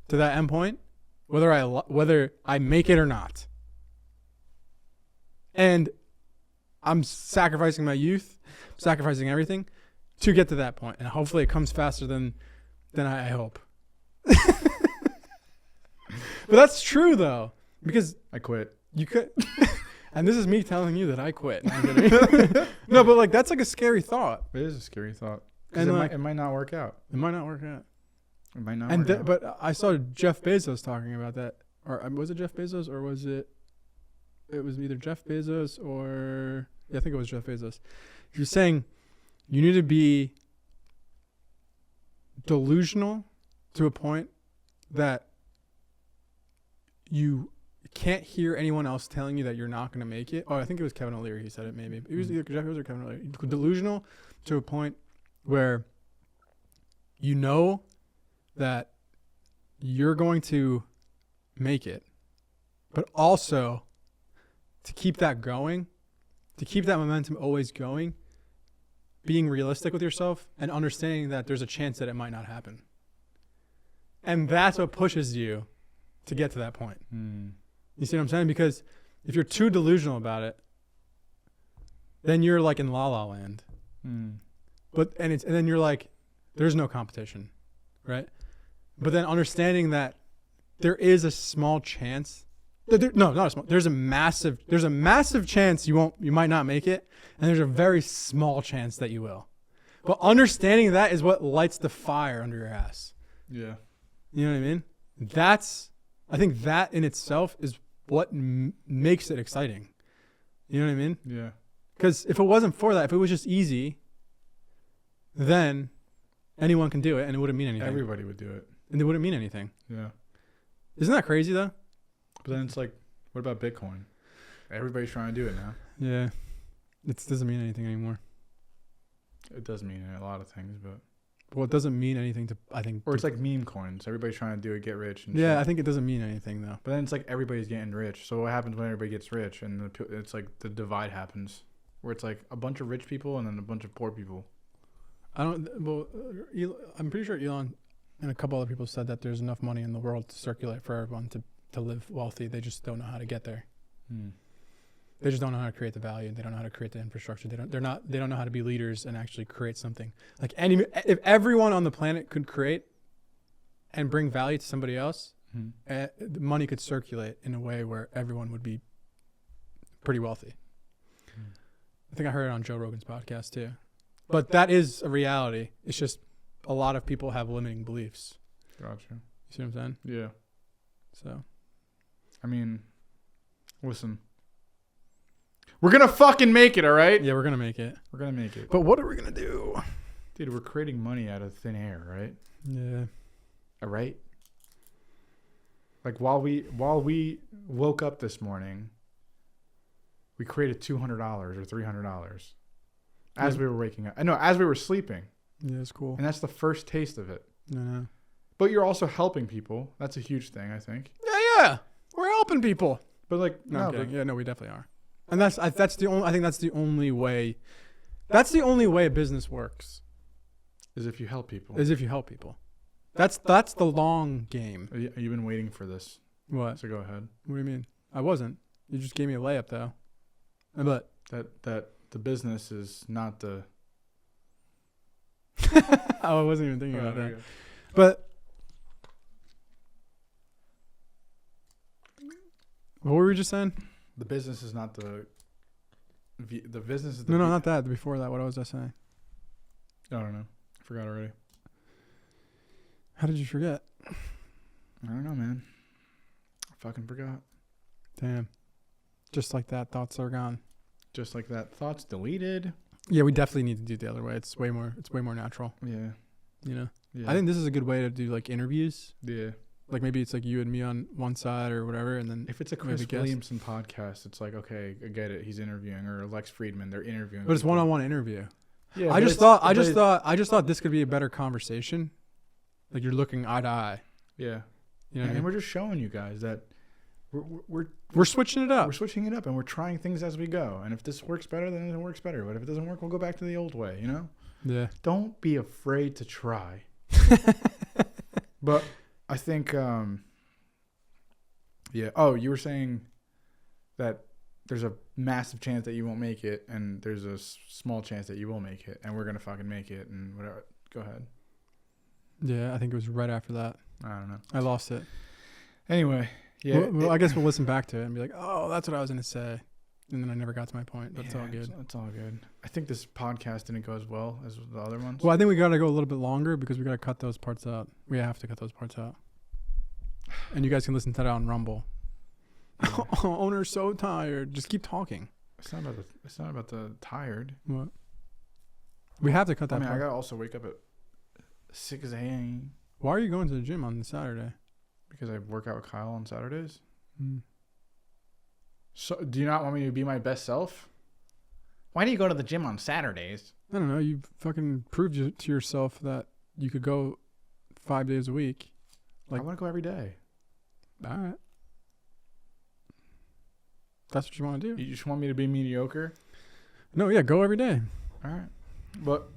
to that end point, whether I make it or not. And I'm sacrificing my youth, sacrificing everything to get to that point. And hopefully it comes faster than I hope. But that's true, though, because I quit. You could. And this is me telling you that I quit. No, but like, that's like a scary thought. It is a scary thought. And it might not work out. It might not work out. It might not work out. But I saw Jeff Bezos talking about that. Or was it Jeff Bezos, or was it? It was either Jeff Bezos or... Yeah, I think it was Jeff Bezos. He was saying you need to be delusional to a point that you can't hear anyone else telling you that you're not going to make it. Oh, I think it was Kevin O'Leary. He said it maybe. It was either Jeff Bezos or Kevin O'Leary. Delusional to a point where you know that you're going to make it, but also to keep that going, to keep that momentum always going, being realistic with yourself and understanding that there's a chance that it might not happen. And that's what pushes you to get to that point. You see what I'm saying? Because if you're too delusional about it, then you're like in La La Land. And then you're like, there's no competition, right? But then understanding that there is a small chance. There's a massive chance you might not make it, and there's a very small chance that you will. But understanding that is what lights the fire under your ass. Yeah. You know what I mean? I think that in itself is what makes it exciting. You know what I mean? Yeah. Because if it wasn't for that, if it was just easy, then anyone can do it, and it wouldn't mean anything. Everybody would do it. And it wouldn't mean anything. Yeah. Isn't that crazy, though? But then it's like, what about Bitcoin? Everybody's trying to do it now. Yeah. It doesn't mean anything anymore. It does mean a lot of things, but... Well, it doesn't mean anything to, I think... Or it's like meme coins. Everybody's trying to do it, get rich. And yeah, shit. I think it doesn't mean anything, though. But then it's like everybody's getting rich. So what happens when everybody gets rich? And it's like the divide happens. Where it's like a bunch of rich people and then a bunch of poor people. I'm pretty sure Elon and a couple other people said that there's enough money in the world to circulate for everyone to live wealthy. They just don't know how to get there. They just don't know how to create the value. They don't know how to create the infrastructure. They don't know how to be leaders and actually create something. Like if everyone on the planet could create and bring value to somebody else, the money could circulate in a way where everyone would be pretty wealthy. I think I heard it on Joe Rogan's podcast too. But that is a reality. It's just a lot of people have limiting beliefs. Gotcha. You see what I'm saying? Yeah. So, I mean, listen. We're going to fucking make it, all right? yeah, we're going to make it. We're going to make it. But what are we going to do? Dude, we're creating money out of thin air, right? Yeah. All right? Like while we woke up this morning, we created $200 or $300 as we were waking up. No, as we were sleeping. Yeah, it's cool. And that's the first taste of it. No. But you're also helping people. That's a huge thing, I think. Yeah. We're helping people. But like, no, I'm kidding. Yeah, no, we definitely are. And I think that's the only way. That's the only way a business works. Is if you help people. That's the long game. You've been waiting for this. What? So go ahead. What do you mean? I wasn't. You just gave me a layup though. But that the business is not the. I wasn't even thinking about that. But what were we just saying? The business is not the the business is the No, not that. Before that, what was I saying? I don't know. I forgot already. How did you forget? I don't know, man. I fucking forgot. Damn. Just like that, thoughts are gone. Just like that. Thoughts deleted. Yeah, we definitely need to do it the other way. It's way more natural. Yeah. You know? Yeah. I think this is a good way to do like interviews. Yeah. Like maybe it's like you and me on one side or whatever, and then If it's a Chris Williamson podcast, it's like, okay, I get it. He's interviewing, or Lex Friedman, they're interviewing. But it's one-on-one interview. Yeah. I just thought this could be a better conversation. Like you're looking eye to eye. Yeah. You know what I and mean? we're just showing you guys that we're switching it up. We're switching it up, and we're trying things as we go. And if this works better, then it works better. But if it doesn't work, we'll go back to the old way. You know? Yeah. Don't be afraid to try. But I think, yeah. Oh, you were saying that there's a massive chance that you won't make it, and there's a small chance that you will make it, and we're gonna fucking make it, and whatever. Go ahead. Yeah, I think it was right after that. I don't know. I lost it. Anyway, yeah. Well, I guess we'll listen back to it and be like, oh, that's what I was gonna say, and then I never got to my point. But it's all good. It's all good. I think this podcast didn't go as well as the other ones. Well, I think we gotta go a little bit longer because we gotta cut those parts out. We have to cut those parts out. And you guys can listen to that on Rumble. Oh, owner's so tired. Just keep talking. It's not about the tired. What? We have to cut that I part. gotta also wake up at 6 a.m. Why are you going to the gym on Saturday? because I work out with Kyle on Saturdays. Mm. So, do you not want me to be my best self? Why do you go to the gym on Saturdays? I don't know. You fucking proved to yourself that you could go 5 days a week. I want to go every day. All right. That's what you want to do? You just want me to be mediocre? No, yeah, go every day. All right. But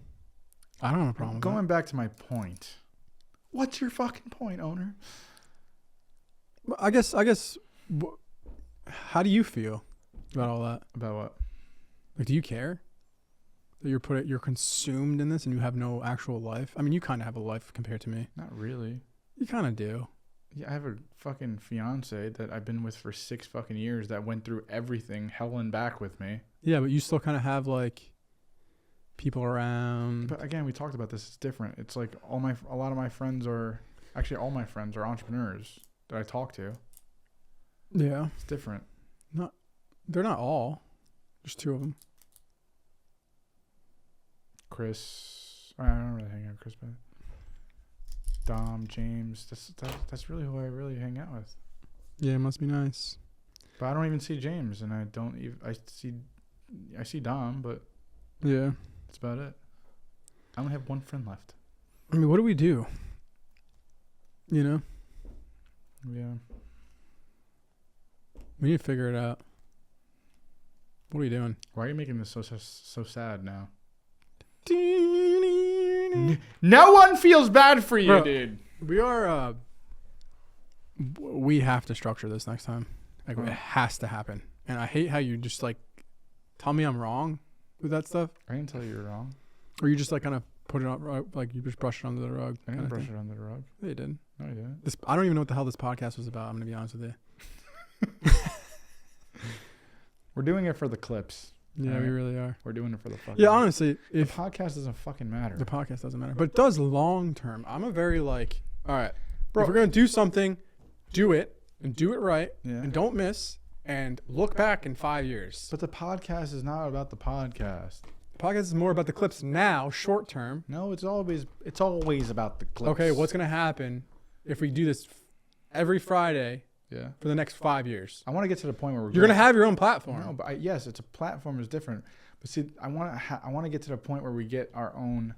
I don't have a problem with going back to my point. What's your fucking point, owner? I guess, how do you feel about all that? About what? Like, do you care that you're consumed in this and you have no actual life? I mean, you kind of have a life compared to me. Not really. You kind of do. Yeah, I have a fucking fiance that I've been with for 6 fucking years that went through everything, hell and back with me. Yeah, but you still kind of have like people around. But again, we talked about this. It's different. It's like all my friends are entrepreneurs that I talk to. Yeah, It's different. they're not all. There's 2 of them. Chris, I don't really hang out with Chris, but Dom, James. That's really who I really hang out with. Yeah, it must be nice. But I don't even see James, and I don't even. I see Dom, but Yeah. that's about it. I only have one friend left. I mean, what do we do? You know, Yeah. we need to figure it out. What are we doing? Why are you making this so sad now? No one feels bad for you, Bro, dude. We are. We have to structure this next time. Like, it has to happen. And I hate how you just like tell me I'm wrong with that stuff, I didn't tell you you're wrong. or you just like kind of put it on, like you just brush it under the rug. I didn't brush it under the rug. Yeah, you did. No, you didn't. I don't even know what the hell this podcast was about. I'm gonna be honest with you. We're doing it for the clips. Yeah, All we right. really are. We're doing it for the fucking. Yeah, honestly, the if podcast doesn't fucking matter. the podcast doesn't matter, but it does long term. I'm a very like, all right, Bro. if we're gonna do something, do it and do it right, Yeah. and don't miss, and look back in 5 years. But the podcast is not about the podcast. The podcast is more about the clips now, short term. No, it's always about the clips. Okay, what's gonna happen if we do this every Friday Yeah. for the next 5 years? I want to get to the point where You're gonna have your own platform. No, but yes, it's a platform is different. But see, I want to get to the point where we get our own,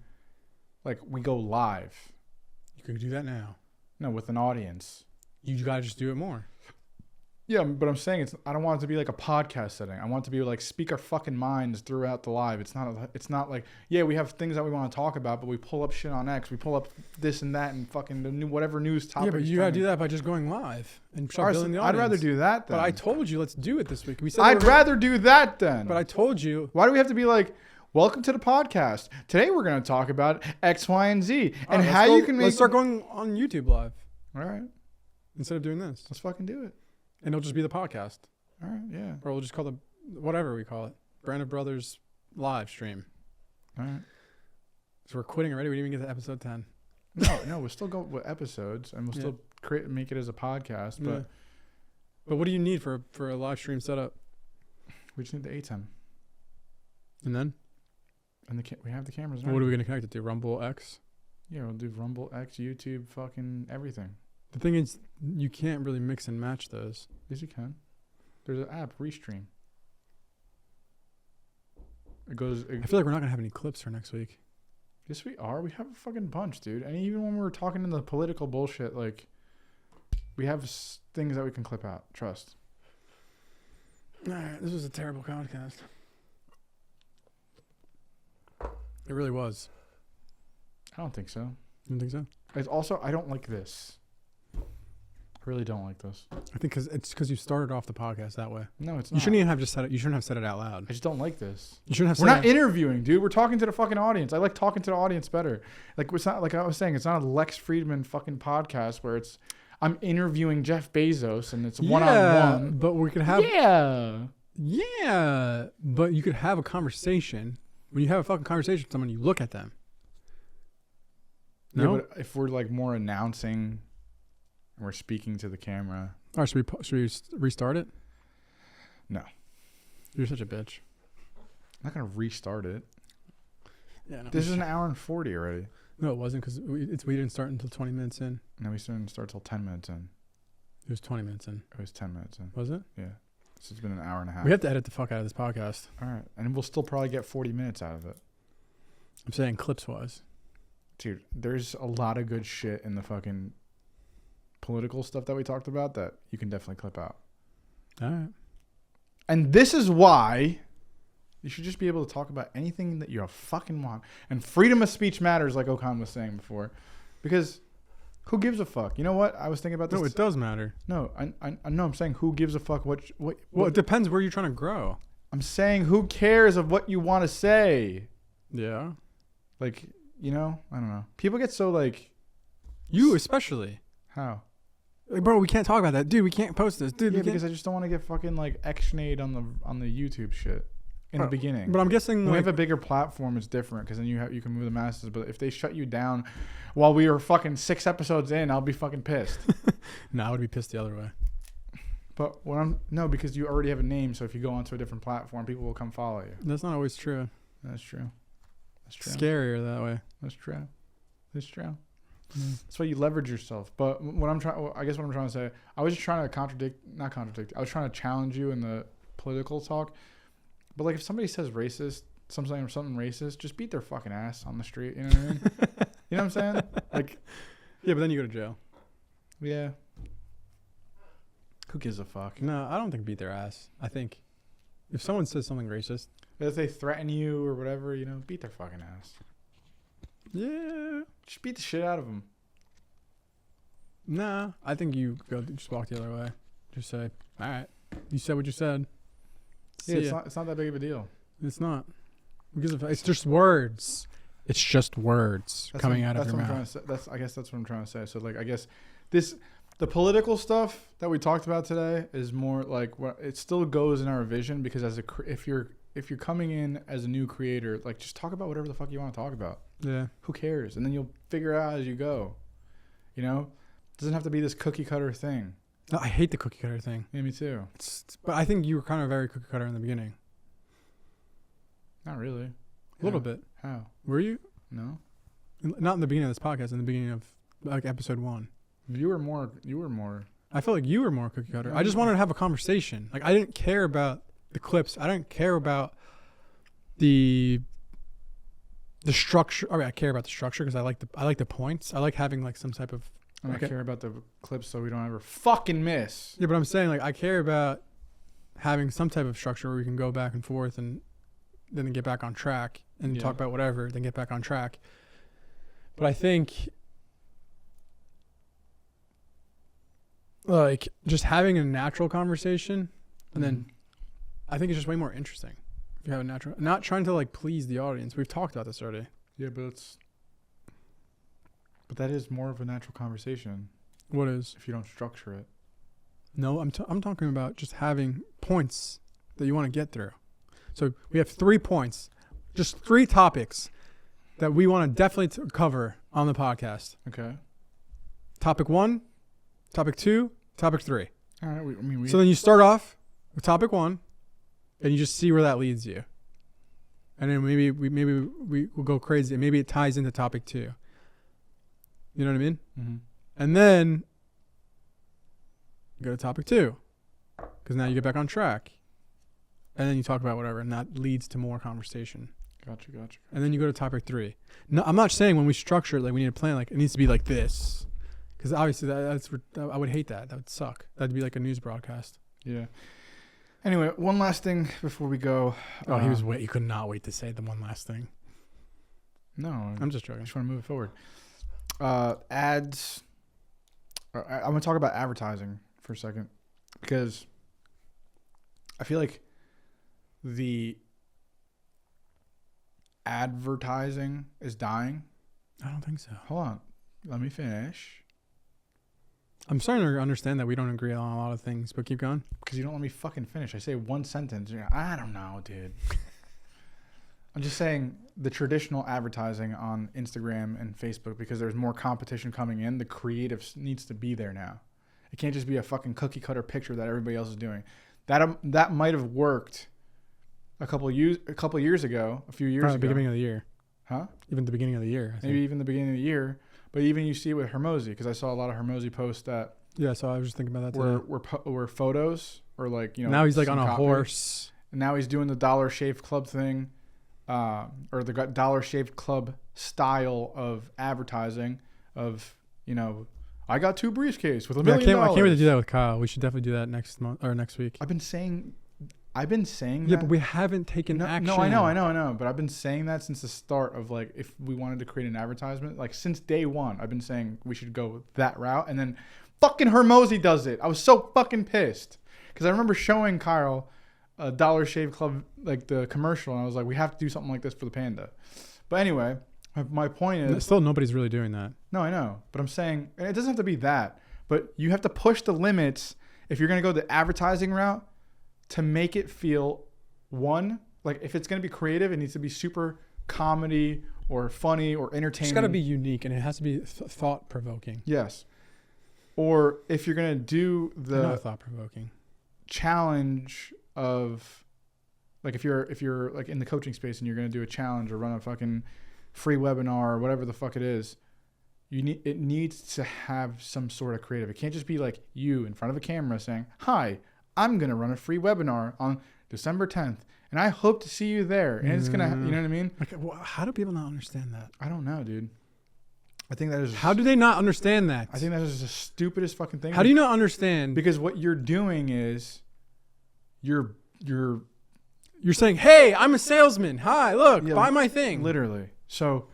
like we go live. You can do that now. No, with an audience. You gotta just do it more. Yeah, but I'm saying I don't want it to be like a podcast setting. I want it to be like speak our fucking minds throughout the live. It's not like, yeah, we have things that we want to talk about, but we pull up shit on X. We pull up this and that and fucking the new whatever news topic. Yeah, but you gotta do that by just going live and start building the I'd audience. rather do that then. But I told you, let's do it this week. We said I'd rather do that then. But I told you. Why do we have to be like, welcome to the podcast. Today we're going to talk about X, Y, and Z and how you can make. Let's start going on YouTube live All right, instead of doing this, let's fucking do it. and it'll just be the podcast, All right, yeah. or we'll just call it whatever we call it. Brandon Brothers live stream. All right. So we're quitting already. We didn't even get to episode 10. No, we'll still go with episodes, and we'll still make it as a podcast. But but what do you need for a live stream setup? we just need the ATEM. And then? And we have the cameras. What are we going to connect it to? Rumble X? Yeah, we'll do Rumble, X, YouTube, fucking everything. The thing is, you can't really mix and match those. Yes, you can. There's an app, Restream. I feel like we're not going to have any clips for next week. Yes, we are. We have a fucking bunch, dude. And even when we were talking in the political bullshit, like, we have things that we can clip out. Trust. All right, this was a terrible podcast. It really was. I don't think so. You don't think so? It's also, I don't like this. I really don't like this. I think because you started off the podcast that way. No, it's not. You shouldn't even have just said it. You shouldn't have said it out loud. I just don't like this. You shouldn't have. We're not interviewing, dude. We're talking to the fucking audience. I like talking to the audience better. Like, it's not like I was saying. It's not a Lex Friedman fucking podcast where I'm interviewing Jeff Bezos and it's one-on-one. But we could have. Yeah, but you could have a conversation. When you have a fucking conversation with someone, you look at them. No, yeah, but if we're like more announcing, and we're speaking to the camera. All right, should we restart it? No. You're such a bitch. I'm not gonna restart it. Yeah, no. This is an hour and 40 already. No, it wasn't because we didn't start until 20 minutes in. No, we didn't start till 10 minutes in. It was 20 minutes in. It was 10 minutes in. Was it? Yeah. So it's been an hour and a half. We have to edit the fuck out of this podcast. All right, and we'll still probably get 40 minutes out of it. I'm saying clips wise. Dude, there's a lot of good shit in the fucking political stuff that we talked about that you can definitely clip out. All right. And this is why you should just be able to talk about anything that you fucking want. And freedom of speech matters, like Okan was saying before. Because who gives a fuck? You know what? I was thinking about this. No, it does matter. No, I know I'm saying who gives a fuck what. Well, it depends where you're trying to grow. I'm saying who cares of what you want to say? Yeah. Like, you know, I don't know. People get so like. You especially. How? Like, bro, we can't talk about that. Dude, we can't post this. Dude, yeah, because I just don't want to get fucking like X-nayed on the YouTube shit in the beginning. But I'm guessing when we have a bigger platform, it's different because then you can move the masses. But if they shut you down while we were fucking 6 episodes in, I'll be fucking pissed. No, I would be pissed the other way. But because you already have a name, so if you go onto a different platform, people will come follow you. That's not always true. That's true. That's true. Scarier that way. That's true. That's true. That's why you leverage yourself. But I guess what I'm trying to say, I was just trying to not contradict. I was trying to challenge you in the political talk. But like, if somebody says racist, something racist, just beat their fucking ass on the street. You know what I mean? You know what I'm saying? Like, yeah, but then you go to jail. Yeah. Who gives a fuck? No, I don't think beat their ass. I think if someone says something racist, if they threaten you or whatever, you know, beat their fucking ass. Yeah. Just beat the shit out of them. Nah, I think you just walk the other way. Just say, all right, you said what you said. Yeah, it's not that big of a deal. It's not. Because it's just words. It's just words coming out of your mouth. I guess that's what I'm trying to say. So like, I guess the political stuff that we talked about today is more like it still goes in our vision because if you're coming in as a new creator, like just talk about whatever the fuck you want to talk about. Yeah. Who cares? And then you'll figure it out as you go. You know, it doesn't have to be this cookie cutter thing. No, I hate the cookie cutter thing. Yeah, me too. But I think you were kind of very cookie cutter in the beginning. Not really. A little bit. How? Were you? No. Not in the beginning of this podcast. In the beginning of like episode 1. You were more. I feel like you were more cookie cutter. I just wanted to have a conversation. Like I didn't care about the clips. I didn't care about the structure. I mean, I care about the structure because I like the points. I like having like some type of. I care about the clips so we don't ever fucking miss. Yeah, but I'm saying like I care about having some type of structure where we can go back and forth and then get back on track and talk about whatever, then get back on track. But I think like just having a natural conversation and then I think it's just way more interesting if you have a natural, not trying to like please the audience. We've talked about this already. Yeah, but that is more of a natural conversation. What is? If you don't structure it. No, I'm talking about just having points that you want to get through. So we have 3 points, just 3 topics that we want to definitely cover on the podcast. Okay. Topic 1, topic 2, topic 3. All right. So then you start off with topic 1, and you just see where that leads you. And then maybe we will go crazy. Maybe it ties into topic 2. You know what I mean? Mm-hmm. And then you go to topic 2, because now you get back on track. And then you talk about whatever, and that leads to more conversation. Gotcha. And then you go to topic 3. No, I'm not saying when we structure it, like we need a plan, like it needs to be like this. Because obviously I would hate that. That would suck. That'd be like a news broadcast. Yeah. Anyway, one last thing before we go. Oh, he could not wait to say the one last thing. No. I'm just joking. I just want to move it forward. Ads. I'm going to talk about advertising for a second. Because I feel like the advertising is dying. I don't think so. Hold on. Let me finish. I'm starting to understand that we don't agree on a lot of things, but keep going. Because you don't let me fucking finish. I say one sentence. I don't know, dude. I'm just saying the traditional advertising on Instagram and Facebook, because there's more competition coming in, the creative needs to be there now. It can't just be a fucking cookie cutter picture that everybody else is doing. That might have worked a couple years ago, a few years ago. The beginning of the year. Huh? Even the beginning of the year. Maybe even the beginning of the year. But even you see it with Hermosi, because I saw a lot of Hermosi posts that. Yeah, so I was just thinking about that today. Were photos or like, you know. Now he's like on a copy. Horse. And now he's doing the Dollar Shave Club thing, or the Dollar Shave Club style of advertising of, you know, I got 2 briefcases with $1 million. I can't wait to do that with Kyle. We should definitely do that next month or next week. I've been saying Yeah, that. but we haven't taken action. No, I know. But I've been saying that since the start of, like, if we wanted to create an advertisement, like since day one, I've been saying we should go that route. And then fucking Hermosi does it. I was so fucking pissed because I remember showing Kyle a Dollar Shave Club, like the commercial. And I was like, we have to do something like this for the panda. But anyway, my point is. Still, nobody's really doing that. No, I know. But I'm saying, and it doesn't have to be that, but you have to push the limits if you're going to go the advertising route to make it feel, one, like if it's going to be creative, it needs to be super comedy or funny or entertaining. It's got to be unique, and it has to be thought-provoking. Yes. Or if you're going to do the thought-provoking challenge of, like if you're like in the coaching space and you're going to do a challenge or run a fucking free webinar or whatever the fuck it is, it needs to have some sort of creative. It can't just be like you in front of a camera saying, "Hi, I'm going to run a free webinar on December 10th, and I hope to see you there." And it's going to, you know what I mean? Like, how do people not understand that? I don't know, dude. I think that is. How do they not understand that? I think that is the stupidest fucking thing. How do you not understand? Because what you're doing is you're saying, "Hey, I'm a salesman. Hi, look, buy my thing." Literally. So,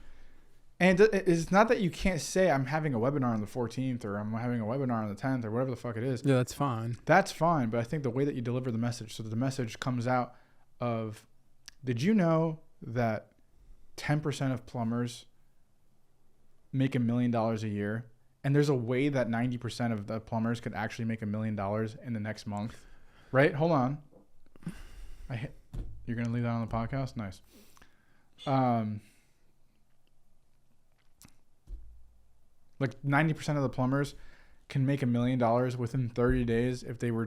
and it's not that you can't say I'm having a webinar on the 14th or I'm having a webinar on the 10th or whatever the fuck it is. Yeah, that's fine. That's fine. But I think the way that you deliver the message, so that the message comes out of, did you know that 10% of plumbers make $1 million a year? And there's a way that 90% of the plumbers could actually make $1 million in the next month. Right? Hold on. You're going to leave that on the podcast? Nice. Like 90% of the plumbers can make $1 million within 30 days if they were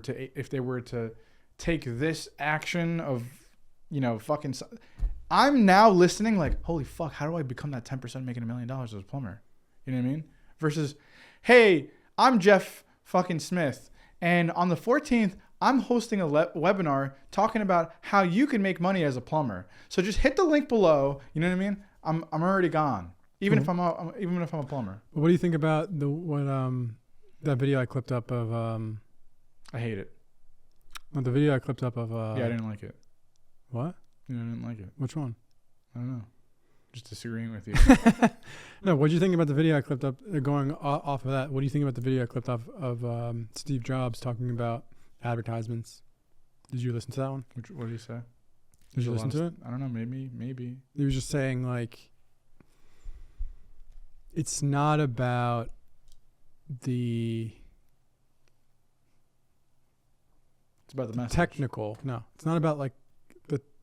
to take this action of, you know, fucking. I'm now listening like, holy fuck, how do I become that 10% making $1 million as a plumber? You know what I mean? Versus, hey, I'm Jeff fucking Smith, and on the 14th, I'm hosting a webinar talking about how you can make money as a plumber. So just hit the link below. You know what I mean? I'm already gone. Even if I'm a plumber. What do you think about that video I clipped up of? I hate it. The video I clipped up of. Yeah, I didn't like it. What? Yeah, I didn't like it. Which one? I don't know. Just disagreeing with you. No, what do you think about the video I clipped up? Going off of that, what do you think about the video I clipped up of Steve Jobs talking about advertisements? Did you listen to that one? What did he say? Did you listen to it? I don't know. Maybe. He was just saying like, it's not about the. It's about the message. Technical. No, it's not about like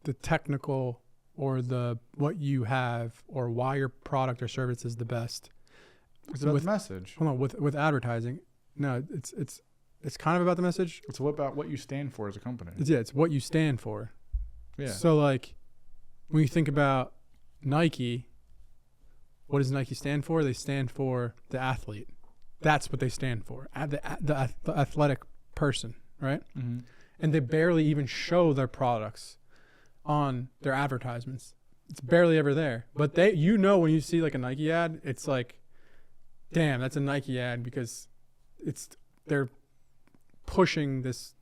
the technical or the what you have or why your product or service is the best. It's about the message. Hold on, with advertising. No, it's kind of about the message. It's about what you stand for as a company. It's what you stand for. Yeah. So like when you think about Nike, what does Nike stand for? They stand for the athlete. That's what they stand for. The athletic person, right? Mm-hmm. And they barely even show their products on their advertisements. It's barely ever there. But when you see like a Nike ad, it's like, damn, that's a Nike ad because they're pushing this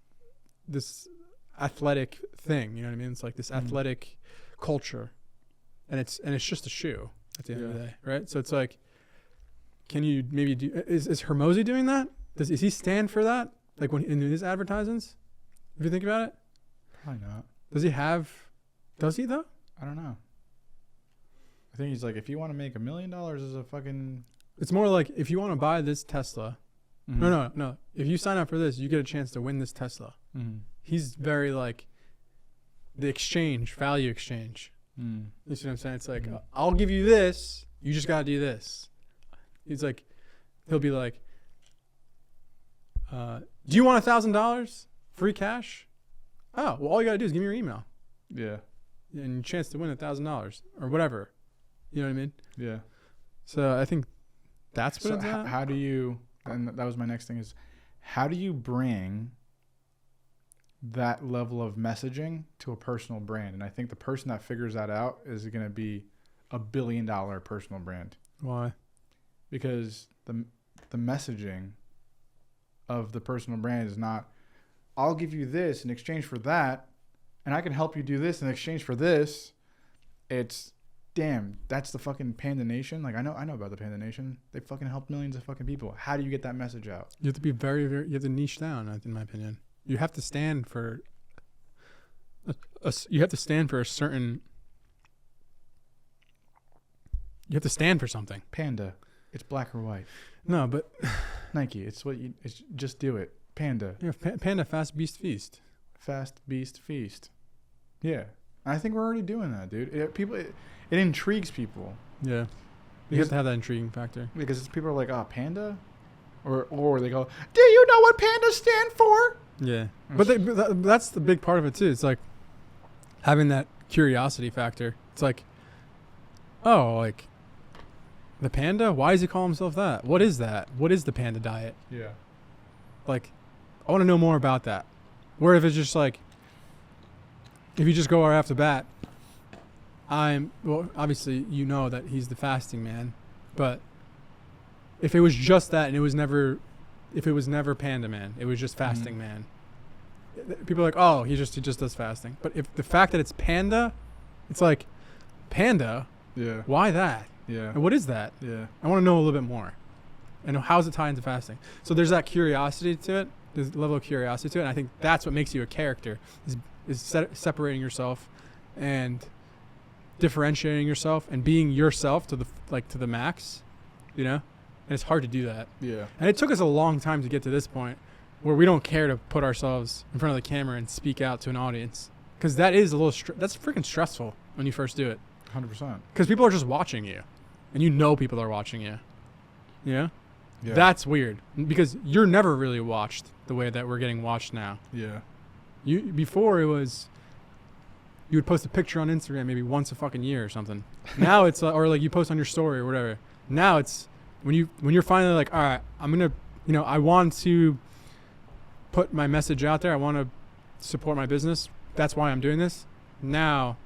athletic thing. You know what I mean? It's like this athletic culture, and it's just a shoe at the end of the day, right? So it's like, can you maybe do? Is Hermosi doing that? Is he stand for that? Like when in his advertisements, if you think about it, probably not. Does he though? I don't know. I think he's like, if you want to make $1 million as a fucking. It's more like if you want to buy this Tesla. Mm-hmm. No. If you sign up for this, you get a chance to win this Tesla. Mm-hmm. He's very like the value exchange. Mm. You see what I'm saying? It's like, I'll give you this. You just got to do this. He's like, he'll be like, do you want $1,000 free cash? Oh, well, all you got to do is give me your email. Yeah. And a chance to win $1,000 or whatever. You know what I mean? Yeah. So I think that's what it's at. How do you, and that was my next thing, is how do you bring that level of messaging to a personal brand? And I think the person that figures that out is going to be $1 billion personal brand. Why? Because the messaging of the personal brand is not, I'll give you this in exchange for that, and I can help you do this in exchange for this. It's, damn, that's the fucking Panda Nation. Like, I know about the Panda Nation. They fucking helped millions of fucking people. How do you get that message out? You have to be very, very, you have to niche down, in my opinion. You have to stand for you have to stand for a certain, you have to stand for something. Panda. It's black or white. No, but Nike. It's just do it. Panda. Yeah, Panda, fast, beast, feast. Fast, beast, feast. Yeah. I think we're already doing that, dude. It intrigues people. Yeah. You have to have that intriguing factor. Because people are like, oh, Panda? Or they go, do you know what pandas stand for? Yeah. But that's the big part of it, too. It's like having that curiosity factor. It's like, oh, like the panda? Why does he call himself that? What is that? What is the panda diet? Yeah. Like, I want to know more about that. Where if it's just like, if you just go right off the bat, well, obviously you know that he's the fasting man, but if it was just that and it was never Panda Man, it was just fasting man, people are like, oh, he just does fasting. But if the fact that it's panda, it's like, panda? Yeah. Why that? Yeah. And what is that? Yeah. I want to know a little bit more. And how does it tie into fasting? So there's that curiosity to it. There's a level of curiosity to it. And I think that's what makes you a character, is separating yourself and differentiating yourself and being yourself to the max, you know? And it's hard to do that. Yeah. And it took us a long time to get to this point where we don't care to put ourselves in front of the camera and speak out to an audience. Because that is that's freaking stressful when you first do it. 100%. Because people are just watching you. And you know people are watching you. Yeah? Yeah. That's weird. Because you're never really watched the way that we're getting watched now. Yeah. Before it was, you would post a picture on Instagram maybe once a fucking year or something. Now it's, or like you post on your story or whatever. Now it's, when you're finally like, all right, I'm going to, I want to put my message out there. I want to support my business. That's why I'm doing this. Now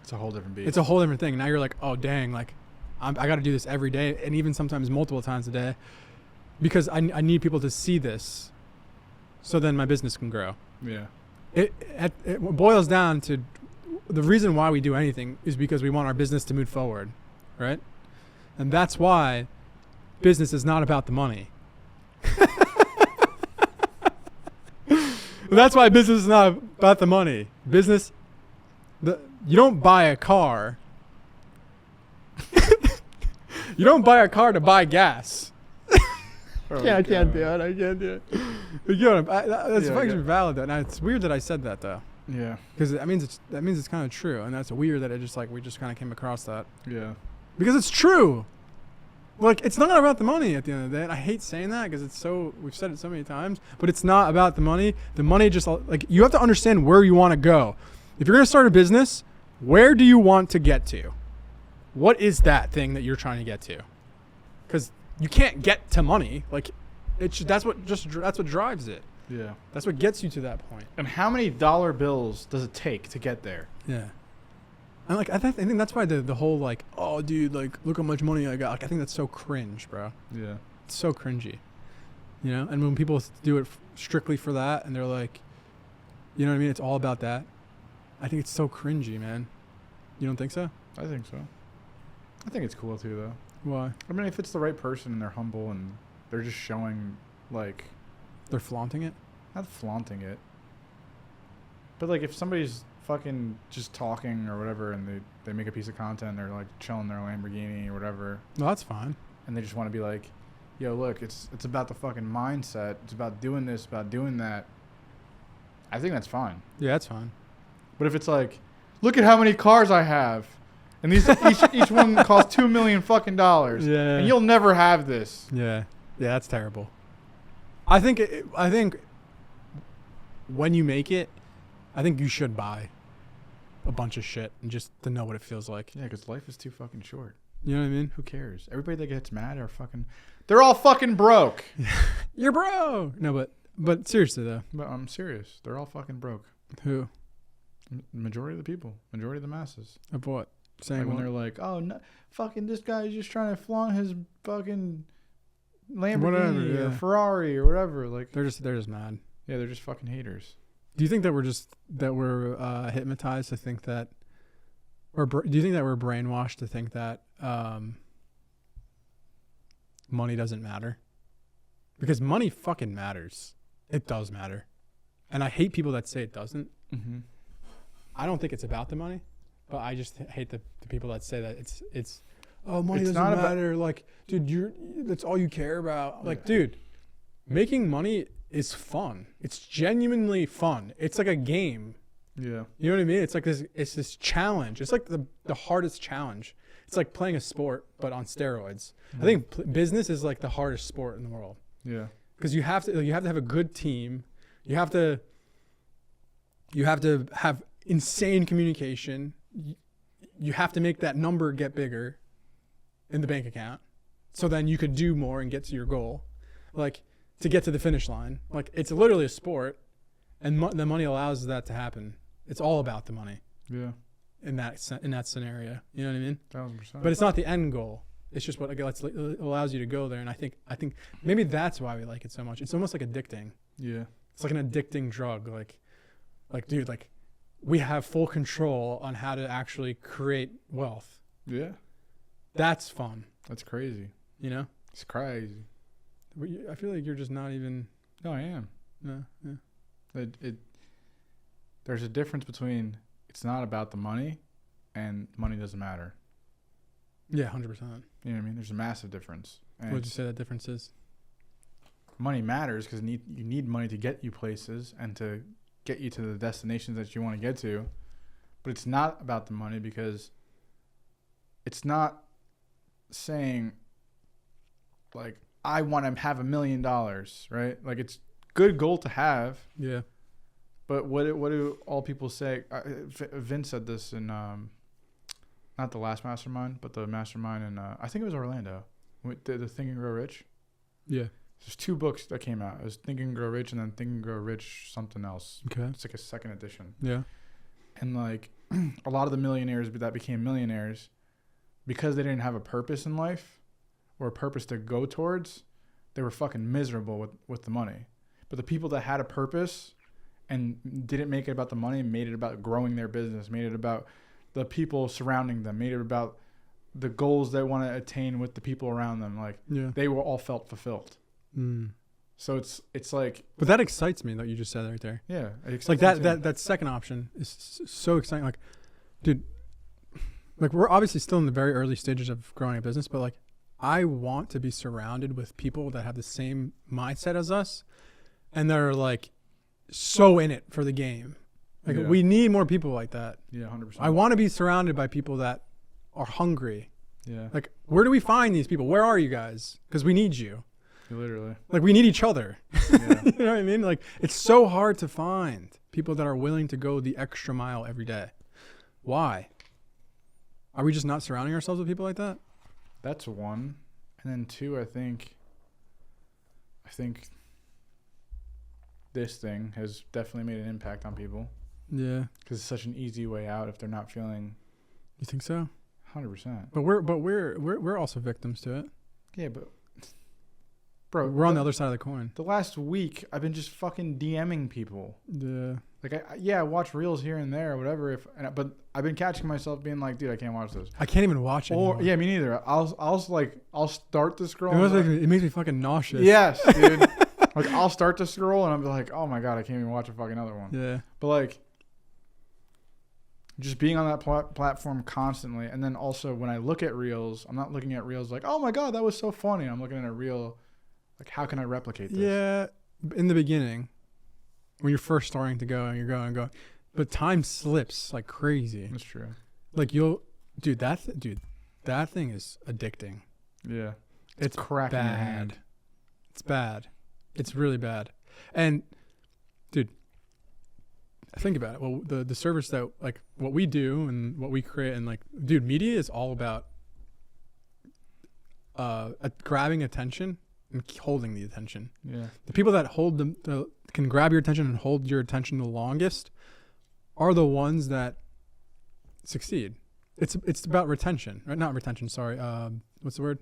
it's a whole different beast. It's a whole different thing. Now you're like, oh, dang, like I got to do this every day, and even sometimes multiple times a day, because I need people to see this so then my business can grow. Yeah. It boils down to the reason why we do anything is because we want our business to move forward, right? And that's why business is not about the money. That's why business is not about the money. Business, you don't buy a car. You don't buy a car to buy gas. I can't do it. You know, that's fucking valid though. Now it's weird that I said that though. Yeah. Because that means it's kind of true, and that's weird that we just kind of came across that. Yeah. Because it's true. Like, it's not about the money at the end of the day. And I hate saying that because we've said it so many times, but it's not about the money. The money just, like, you have to understand where you want to go. If you're going to start a business, where do you want to get to? What is that thing that you're trying to get to? Because you can't get to money. Like, that's what drives it. Yeah. That's what gets you to that point. And how many dollar bills does it take to get there? Yeah. And like I think that's why the whole like, oh dude, like look how much money I got. Like I think that's so cringe, bro. Yeah. It's so cringy. You know? And when people do it strictly for that and they're like, you know what I mean? It's all about that. I think it's so cringy, man. You don't think so? I think so. I think it's cool too though. Why? I mean, if it's the right person and they're humble and they're just showing like, they're flaunting it? not flaunting it, but like if somebody's fucking just talking or whatever and they make a piece of content, they're like chilling their Lamborghini or whatever, No, that's fine. and they just want to be like, yo, look, it's about the fucking mindset, it's about doing this, about doing that, I think that's fine. Yeah, that's fine. But if it's like, look at how many cars I have, and these each one costs $2 million fucking dollars, Yeah. and you'll never have this. Yeah. Yeah, that's terrible. I think when you make it, I think you should buy a bunch of shit and just to know what it feels like. Yeah, because life is too fucking short. You know what I mean? Who cares? Everybody that gets mad are they're all fucking broke. You're broke. No, but seriously though. But I'm serious. They're all fucking broke. Who? Majority of the people. Majority of the masses. Of what? Saying Like when what? they're like, oh, no, fucking this guy's just trying to flaunt his fucking Lamborghini Whatever, or yeah. Ferrari or whatever. Like, They're just mad. yeah, they're just fucking haters. Do you think that we're hypnotized to think that, or do you think that we're brainwashed to think that money doesn't matter? Because money fucking matters. It does matter, and I hate people that say it doesn't. Mm-hmm. I don't think it's about the money, but I just hate the people that say that it's oh, money It's doesn't not about- matter. Like, dude, that's all you care about. Like, dude, making money is fun. It's genuinely fun. It's like a game. Yeah. You know what I mean? It's like this challenge. It's like the hardest challenge. It's like playing a sport, but on steroids. Mm-hmm. I think business is like the hardest sport in the world Yeah. because you have to have a good team. You have to have insane communication. You have to make that number get bigger in the bank account, so then you could do more and get to your goal, like to get to the finish line. Like it's literally a sport, and the money allows that to happen. It's all about the money Yeah. in that scenario. You know what I mean? 1,000%. But it's not the end goal. It's just what allows you to go there. And I think maybe that's why we like it so much. It's almost like addicting. Yeah. It's like an addicting drug. Like dude, like we have full control on how to actually create wealth. Yeah. That's fun. That's crazy. You know? It's crazy. But I feel like you're just not even. No, I am. No. Yeah. There's a difference between it's not about the money and money doesn't matter. Yeah, 100%. You know what I mean? There's a massive difference. And What would you say that difference is? money matters because you need money to get you places and to get you to the destinations that you want to get to. But it's not about the money because it's not saying like, I want to have $1 million, right? Like it's good goal to have. Yeah. But what do all people say? Vince said this in not the last mastermind, but the mastermind in I think it was Orlando. The Think and Grow Rich. Yeah. There's 2 books that came out. It was Think and Grow Rich and then Think and Grow Rich something else. Okay. It's like a second edition. Yeah. And like a lot of the millionaires that became millionaires because they didn't have a purpose in life or a purpose to go towards, they were fucking miserable with the money. But the people that had a purpose and didn't make it about the money, made it about growing their business, made it about the people surrounding them, made it about the goals they want to attain with the people around them. Like they were all felt fulfilled. Mm. So it's like, But that excites me that you just said right there. yeah, It's like that second option is so exciting. Like, dude, like we're obviously still in the very early stages of growing a business, but like I want to be surrounded with people that have the same mindset as us and they're like so in it for the game. Like we need more people like that. Yeah, 100%. I want to be surrounded by people that are hungry. Yeah. Like, where do we find these people? Where are you guys? Because we need you. Literally. Like, we need each other. Yeah. You know what I mean? Like, it's so hard to find people that are willing to go the extra mile every day. Why? Are we just not surrounding ourselves with people like that? That's one. And then two, I think this thing has definitely made an impact on people. Yeah. Because it's such an easy way out if they're not feeling. You think so? 100%. But we're also victims to it. Yeah, but bro, we're on the other side of the coin. The last week, I've been just fucking DMing people. Yeah. Like I watch reels here and there or whatever. But I've been catching myself being like, dude, I can't watch this. I can't even watch it. Or yeah, me neither. I'll start to scroll. It makes me fucking nauseous. Yes, dude. Like I'll start to scroll and I'm like, oh my god, I can't even watch a fucking other one. Yeah. But like, just being on that platform constantly, and then also when I look at reels, I'm not looking at reels like, oh my god, that was so funny. I'm looking at a reel like, how can I replicate this? Yeah, in the beginning, when you're first starting to go and you're going, but time slips like crazy. That's true. Like that thing is addicting. Yeah, it's cracking your hand. It's bad. It's really bad. And dude, think about it. Well, the service that like what we do and what we create and like, dude, media is all about grabbing attention and holding the attention. Yeah. The people that can grab your attention and hold your attention the longest are the ones that succeed. It's about retention, right? Not retention. Sorry. What's the word?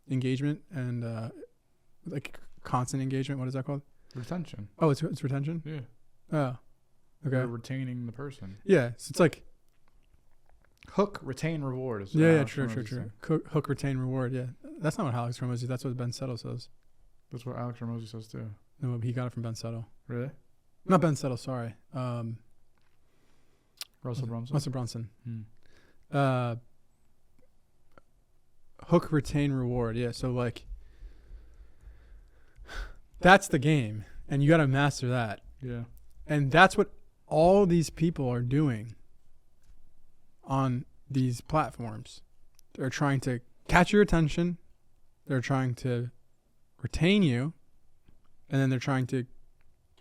Engagement and like constant engagement. What is that called? Retention. Oh, it's retention. Yeah. Oh, okay. You're retaining the person. Yeah, so it's like hook, retain, reward. Is true. Hook, retain, reward. Yeah, that's not what Alex Ramosi. That's what Ben Settle says. That's what Alex Ramosi says too. No, he got it from Ben Settle. Really? Not Ben Settle. Sorry. Russell Brunson. Russell Brunson. Hook, retain, reward. Yeah. So like, that's the game, and you got to master that. Yeah. And that's what all these people are doing on these platforms. They're trying to catch your attention. They're trying to retain you. And then they're trying to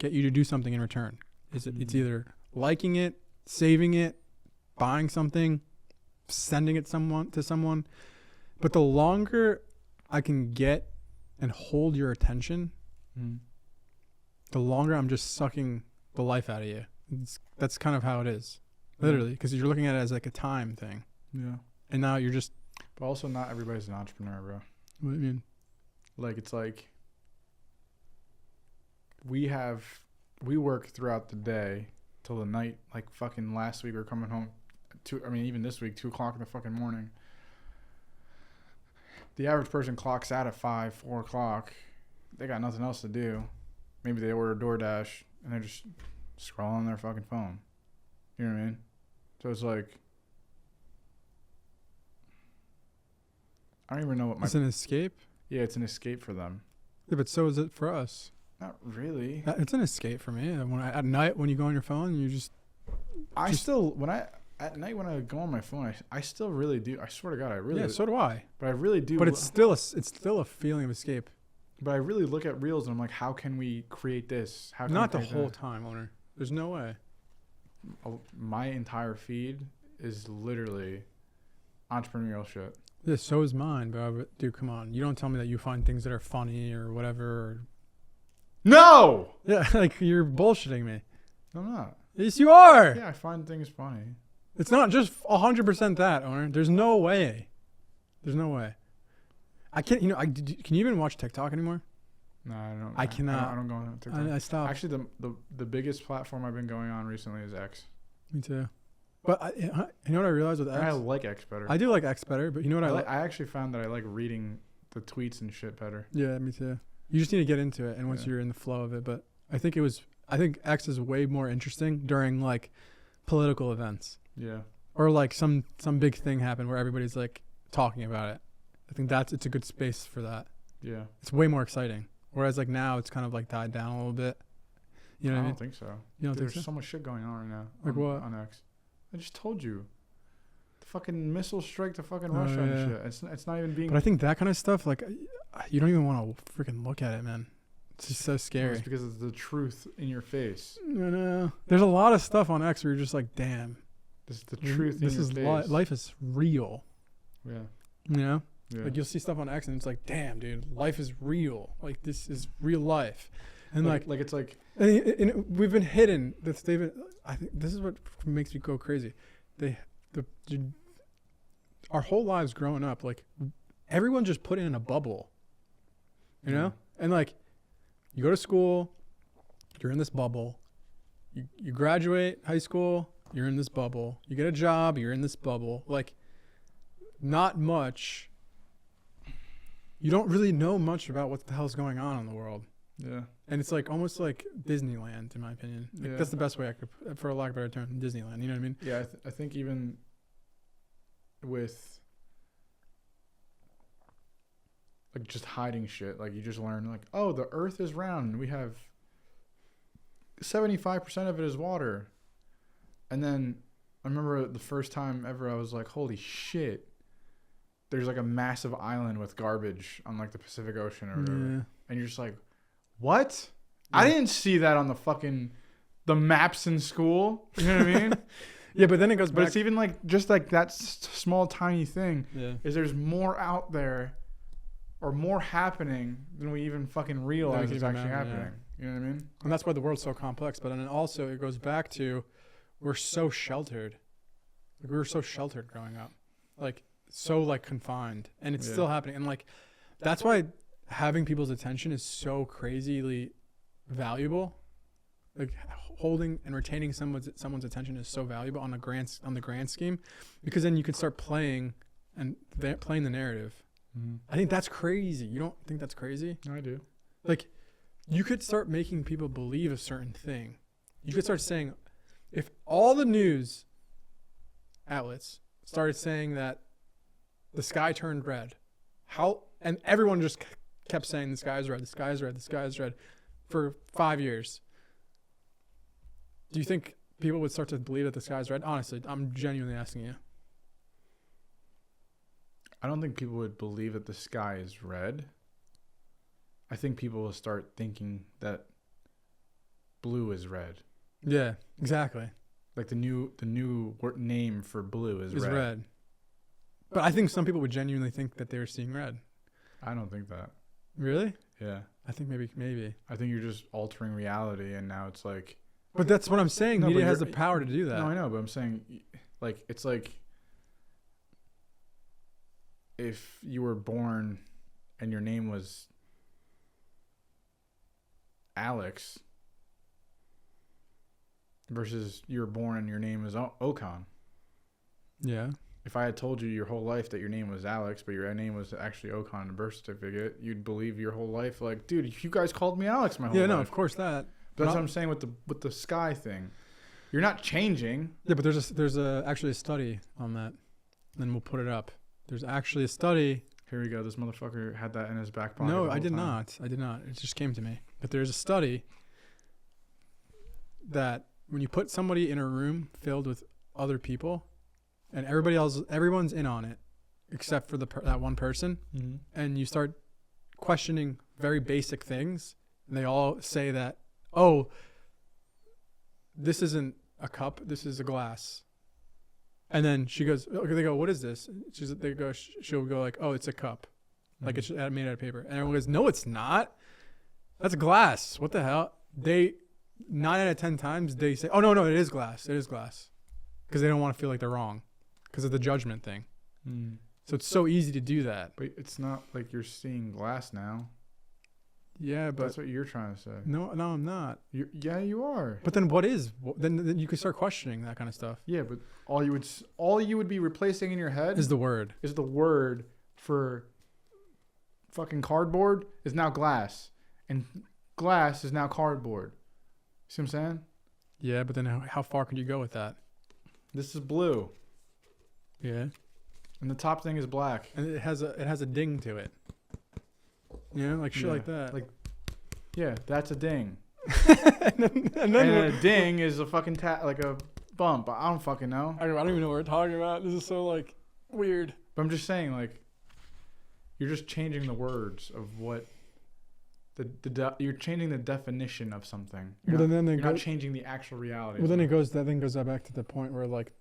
get you to do something in return. It's either liking it, saving it, buying something, sending it to someone. But the longer I can get and hold your attention, the longer I'm just sucking the life out of you. That's kind of how it is, literally, because you're looking at it as like a time thing. Yeah. And now you're just. But also, not everybody's an entrepreneur, bro. What do you mean? Like, it's like we work throughout the day till the night. Like fucking last week, we were coming home. Even this week, 2:00 in the fucking morning. The average person clocks out at 5, 4 o'clock. They got nothing else to do. Maybe they order DoorDash and they're just scrolling on their fucking phone. You know what I mean? So it's like, I don't even know what It's an escape? Yeah, it's an escape for them. Yeah, but so is it for us. Not really. It's an escape for me. At night when you go on your phone, you just. At night when I go on my phone, I still really do. I swear to God, I really. Yeah, so do I. But I really do. But it's still a feeling of escape. But I really look at reels and I'm like, how can we create this? How can Not the whole time, owner. There's no way. My entire feed is literally entrepreneurial shit. Yeah, so is mine, but dude, come on. You don't tell me that you find things that are funny or whatever. No! Yeah, like you're bullshitting me. No, I'm not. Yes, you are. Yeah, I find things funny. It's not just 100% that, owner. There's no way. There's no way. I can't, can you even watch TikTok anymore? No, I don't. I cannot. I don't go on TikTok. I stopped. Actually, the biggest platform I've been going on recently is X. Me too. But you know what I realized with X? I like X better. I do like X better, but you know what I like? I actually found that I like reading the tweets and shit better. Yeah, me too. You just need to get into it, and once you're in the flow of it. But I think X is way more interesting during like political events. Yeah. Or like some big thing happened where everybody's like talking about it. I think it's a good space for that. Yeah. It's way more exciting. Whereas like now it's kind of like died down a little bit. You know I what I don't mean? think so. You don't Dude, think there's so? so much shit going on right now. Like what? On X. I just told you. The fucking missile strike to fucking Oh, Russia and yeah. shit. It's not even being. But I think that kind of stuff, like, you don't even want to freaking look at it, man. It's just so It's scary. because it's the truth in your face. No. There's a lot of stuff on X where you're just like, damn. This is the truth This in is your face. life is real. Yeah. You know? Yeah. Like, you'll see stuff on X and it's like, damn, dude, life is real. Like, this is real life. And like it's like. and we've been hidden. I think this is what makes me go crazy. Our whole lives growing up, like, everyone just put in a bubble, you know? And like, you go to school, you're in this bubble. You graduate high school, you're in this bubble. You get a job, you're in this bubble. Like, not much. You don't really know much about what the hell's going on in the world. Yeah. And it's like almost like Disneyland, in my opinion. Like, Yeah. that's the best way I could, for a lack of a better term, Disneyland. You know what I mean? Yeah. I think even with like just hiding shit, like you just learn like, oh, the Earth is round and we have 75% of it is water. And then I remember the first time ever I was like, holy shit, there's like a massive island with garbage on like the Pacific Ocean or whatever. Yeah. And you're just like, what? I didn't see that on the maps in school. You know what I mean? Yeah, but then it goes But back. it's even like just like that small tiny thing Yeah. is there's more out there or more happening than we even fucking realize is actually happening. You know what I mean? And that's why the world's so complex. But then also it goes back to, we're so sheltered. Like, we were so sheltered growing up, like so like confined, and it's still happening. And like, that's why having people's attention is so crazily valuable. Like, holding and retaining someone's attention is so valuable on the grand scheme, because then you can start playing the narrative. Mm-hmm. I think that's crazy. You don't think that's crazy? No, I do. Like, you could start making people believe a certain thing. You could start saying, if all the news outlets started saying that the sky turned red, and everyone just kept saying the sky is red, the sky is red, the sky is red for 5 years, do you think people would start to believe that the sky is red? Honestly, I'm genuinely asking you. I don't think people would believe that the sky is red. I think people will start thinking that blue is red. Yeah, exactly. Like the new name for blue is red. But I think some people would genuinely think that they were seeing red. I don't think that. Really? Yeah. I think maybe. I think you're just altering reality, and now it's like. But that's what I'm saying. No, Media but has the power to do that. No, I know, but I'm saying, like, it's like if you were born and your name was Alex versus you were born and your name was Okan. Yeah. If I had told you your whole life that your name was Alex, but your name was actually Okan on the birth certificate, you'd believe your whole life, like, dude, you guys called me Alex my whole life. Yeah, no, of course that. But that's what I'm saying with the sky thing. You're not changing. Yeah, but there's actually a study on that. Then we'll put it up. There's actually a study. Here we go. This motherfucker had that in his back pocket. No, the I whole did time. not. I did not. It just came to me. But there's a study that when you put somebody in a room filled with other people, and everyone's in on it, except for that one person, Mm-hmm. and you start questioning very basic things, and they all say that, oh, this isn't a cup, this is a glass. And then they go, what is this? She'll go like, oh, it's a cup. Mm-hmm. Like, it's made out of paper. And everyone goes, no, it's not. That's glass. What the hell? 9 out of 10 times they say, oh, no, it is glass. It is glass. Because they don't want to feel like they're wrong because of the judgment thing. Mm. So it's so easy to do that. But it's not like you're seeing glass now. Yeah, but That's what you're trying to say. no, I'm not. Yeah, you are. But then what is? Then you can start questioning that kind of stuff. Yeah, but all you would be replacing in your head Is the word. is the word for fucking cardboard is now glass, and glass is now cardboard. See what I'm saying? Yeah, but then how far could you go with that? This is blue, Yeah, and the top thing is black. and it has a ding to it. You know, like shit Yeah, like that. like- Yeah, that's a ding. and then a ding is a fucking like a bump. I don't fucking know. I don't even know what we're talking about. This is so like weird. But I'm just saying, like, you're just changing the words of what you're changing the definition of something. You're not changing the actual reality. Well, then that then goes back to the point where like,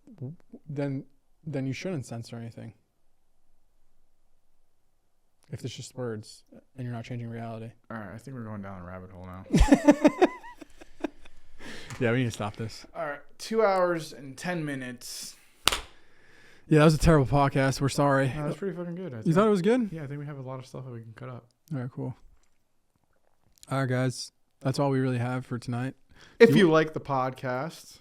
then you shouldn't censor anything. If it's just words and you're not changing reality. All right, I think we're going down a rabbit hole now. Yeah, we need to stop this. All right, 2 hours and 10 minutes. Yeah, that was a terrible podcast. We're sorry. No, that's pretty fucking good. I think. You thought it was good? Yeah, I think we have a lot of stuff that we can cut up. All right, cool. All right, guys. That's all we really have for tonight. If you like the podcast,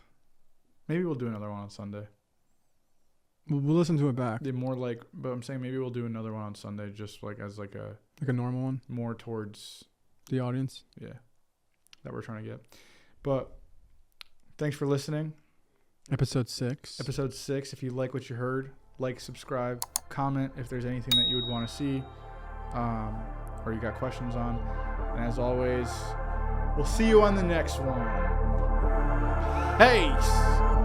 maybe we'll do another one on Sunday. We'll listen to it back. Yeah, more like, but I'm saying maybe we'll do another one on Sunday, just like as like a normal one, more towards the audience. Yeah, that we're trying to get. But thanks for listening. Episode 6. If you like what you heard, like, subscribe, comment if there's anything that you would want to see, or you got questions on. And as always, we'll see you on the next one. Peace.